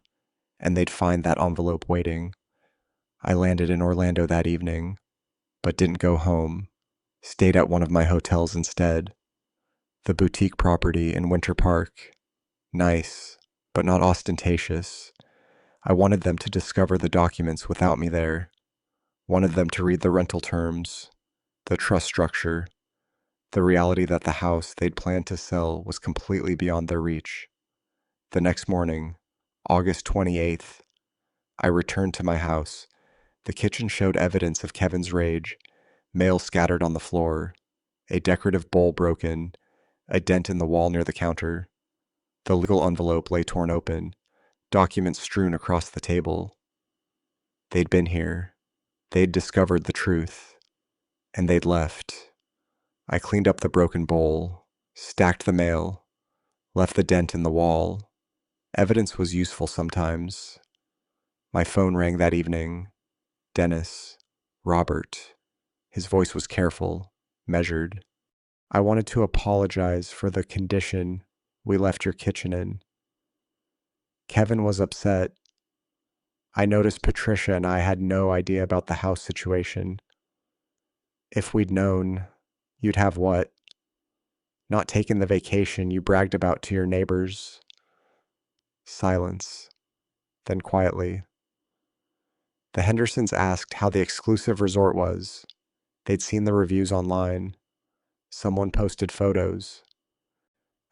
and they'd find that envelope waiting. I landed in Orlando that evening, but didn't go home. Stayed at one of my hotels instead. The boutique property in Winter Park. Nice, but not ostentatious. I wanted them to discover the documents without me there. Wanted them to read the rental terms, the trust structure, the reality that the house they'd planned to sell was completely beyond their reach. The next morning, August 28th, I returned to my house. The kitchen showed evidence of Kevin's rage, mail scattered on the floor, a decorative bowl broken, a dent in the wall near the counter. The legal envelope lay torn open, documents strewn across the table. They'd been here. They'd discovered the truth. And they'd left. I cleaned up the broken bowl, stacked the mail, left the dent in the wall. Evidence was useful sometimes. My phone rang that evening. Dennis. Robert. His voice was careful, measured. I wanted to apologize for the condition we left your kitchen in. Kevin was upset. I noticed Patricia and I had no idea about the house situation. If we'd known, you'd have what? Not taken the vacation you bragged about to your neighbors. Silence. Then quietly. The Hendersons asked how the exclusive resort was. They'd seen the reviews online. Someone posted photos.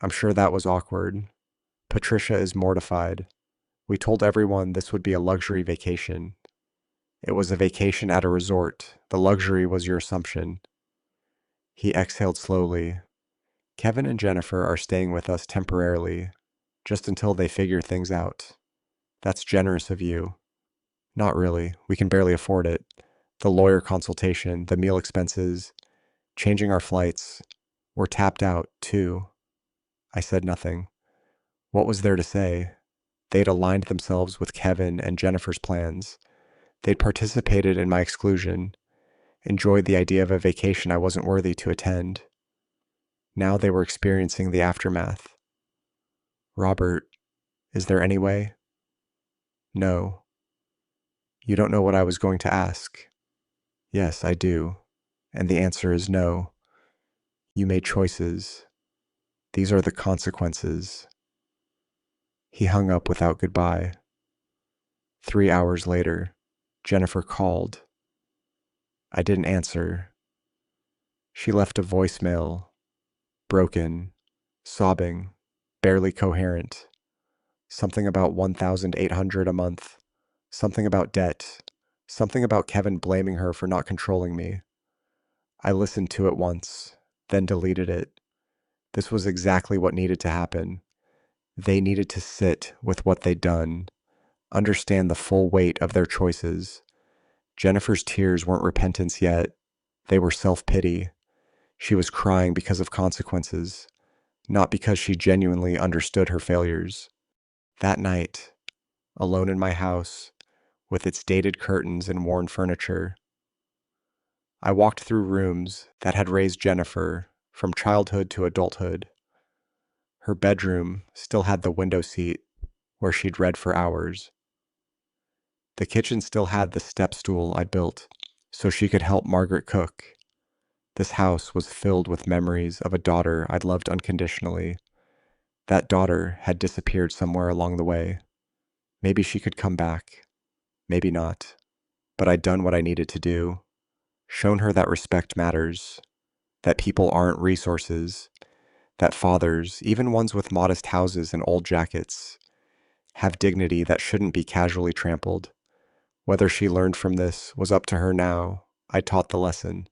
I'm sure that was awkward. Patricia is mortified. We told everyone this would be a luxury vacation. It was a vacation at a resort. The luxury was your assumption. He exhaled slowly. Kevin and Jennifer are staying with us temporarily, just until they figure things out. That's generous of you. Not really. We can barely afford it. The lawyer consultation, the meal expenses, changing our flights. We're tapped out, too. I said nothing. What was there to say? They'd aligned themselves with Kevin and Jennifer's plans. They'd participated in my exclusion, enjoyed the idea of a vacation I wasn't worthy to attend. Now they were experiencing the aftermath. Robert, is there any way? No. You don't know what I was going to ask. Yes, I do. And the answer is no. You made choices. These are the consequences. He hung up without goodbye. 3 hours later, Jennifer called. I didn't answer. She left a voicemail, broken, sobbing, barely coherent. Something about 1,800 a month. Something about debt. Something about Kevin blaming her for not controlling me. I listened to it once, then deleted it. This was exactly what needed to happen. They needed to sit with what they'd done, understand the full weight of their choices. Jennifer's tears weren't repentance yet. They were self-pity. She was crying because of consequences, not because she genuinely understood her failures. That night, alone in my house, with its dated curtains and worn furniture, I walked through rooms that had raised Jennifer from childhood to adulthood. Her bedroom still had the window seat where she'd read for hours. The kitchen still had the step stool I'd built so she could help Margaret cook. This house was filled with memories of a daughter I'd loved unconditionally. That daughter had disappeared somewhere along the way. Maybe she could come back. Maybe not. But I'd done what I needed to do. Shown her that respect matters. That people aren't resources. That fathers, even ones with modest houses and old jackets, have dignity that shouldn't be casually trampled. Whether she learned from this was up to her now. I taught the lesson.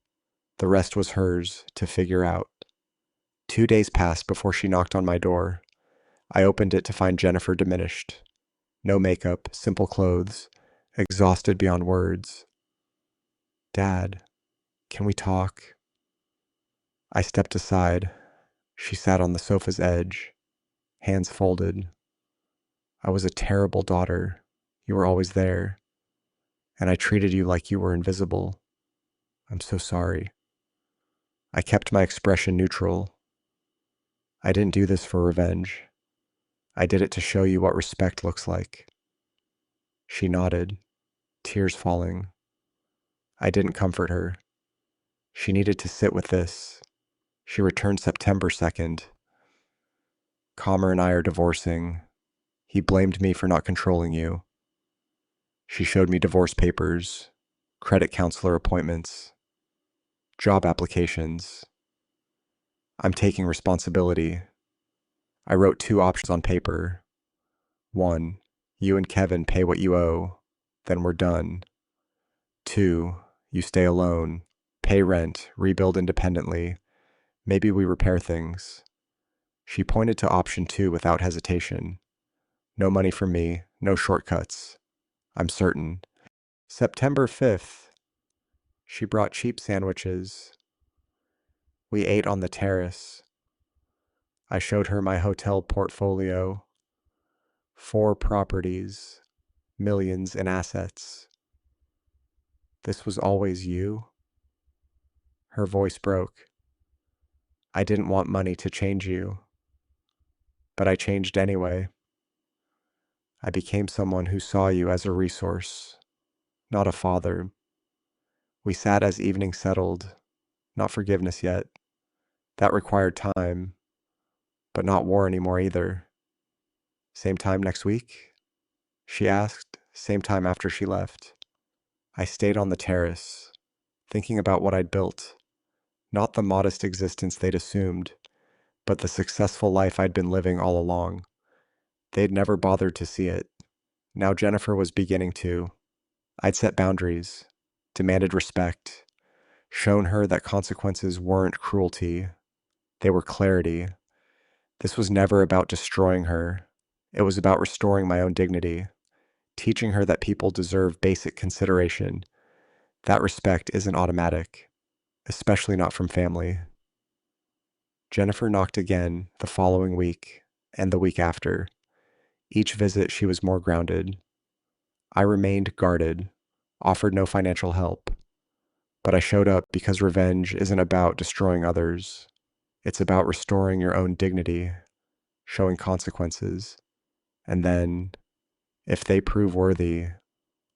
The rest was hers to figure out. 2 days passed before she knocked on my door. I opened it to find Jennifer diminished. No makeup, simple clothes, exhausted beyond words. Dad, can we talk? I stepped aside. She sat on the sofa's edge, hands folded. I was a terrible daughter. You were always there. And I treated you like you were invisible. I'm so sorry. I kept my expression neutral. I didn't do this for revenge. I did it to show you what respect looks like. She nodded. tears falling. I didn't comfort her. She needed to sit with this. She returned September 2nd. Calmer and I are divorcing. He blamed me for not controlling you. She showed me divorce papers, credit counselor appointments, job applications. I'm taking responsibility. I wrote 2 options on paper. 1, you and Kevin pay what you owe, then we're done. 2, you stay alone, pay rent, rebuild independently. Maybe we repair things. She pointed to option 2 without hesitation. No money from me, no shortcuts. I'm certain. September 5th. She brought cheap sandwiches. We ate on the terrace. I showed her my hotel portfolio. 4 properties, millions in assets. This was always you? Her voice broke. I didn't want money to change you, but I changed anyway. I became someone who saw you as a resource, not a father. We sat as evening settled, not forgiveness yet. That required time, but not war anymore either. Same time next week? She asked, same time after she left. I stayed on the terrace, thinking about what I'd built. Not the modest existence they'd assumed, but the successful life I'd been living all along. They'd never bothered to see it. Now Jennifer was beginning to. I'd set boundaries, demanded respect, shown her that consequences weren't cruelty, they were clarity. This was never about destroying her. It was about restoring my own dignity, teaching her that people deserve basic consideration. That respect isn't automatic, especially not from family. Jennifer knocked again the following week and the week after. Each visit, she was more grounded. I remained guarded, offered no financial help, but I showed up because revenge isn't about destroying others. It's about restoring your own dignity, showing consequences, and then, if they prove worthy,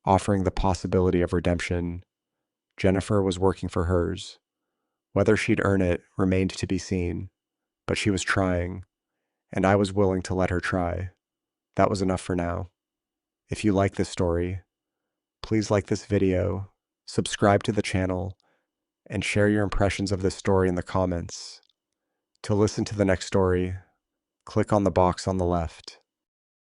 offering the possibility of redemption. Jennifer was working for hers. Whether she'd earn it remained to be seen, but she was trying, and I was willing to let her try. That was enough for now. If you like this story, please like this video, subscribe to the channel, and share your impressions of this story in the comments. To listen to the next story, click on the box on the left.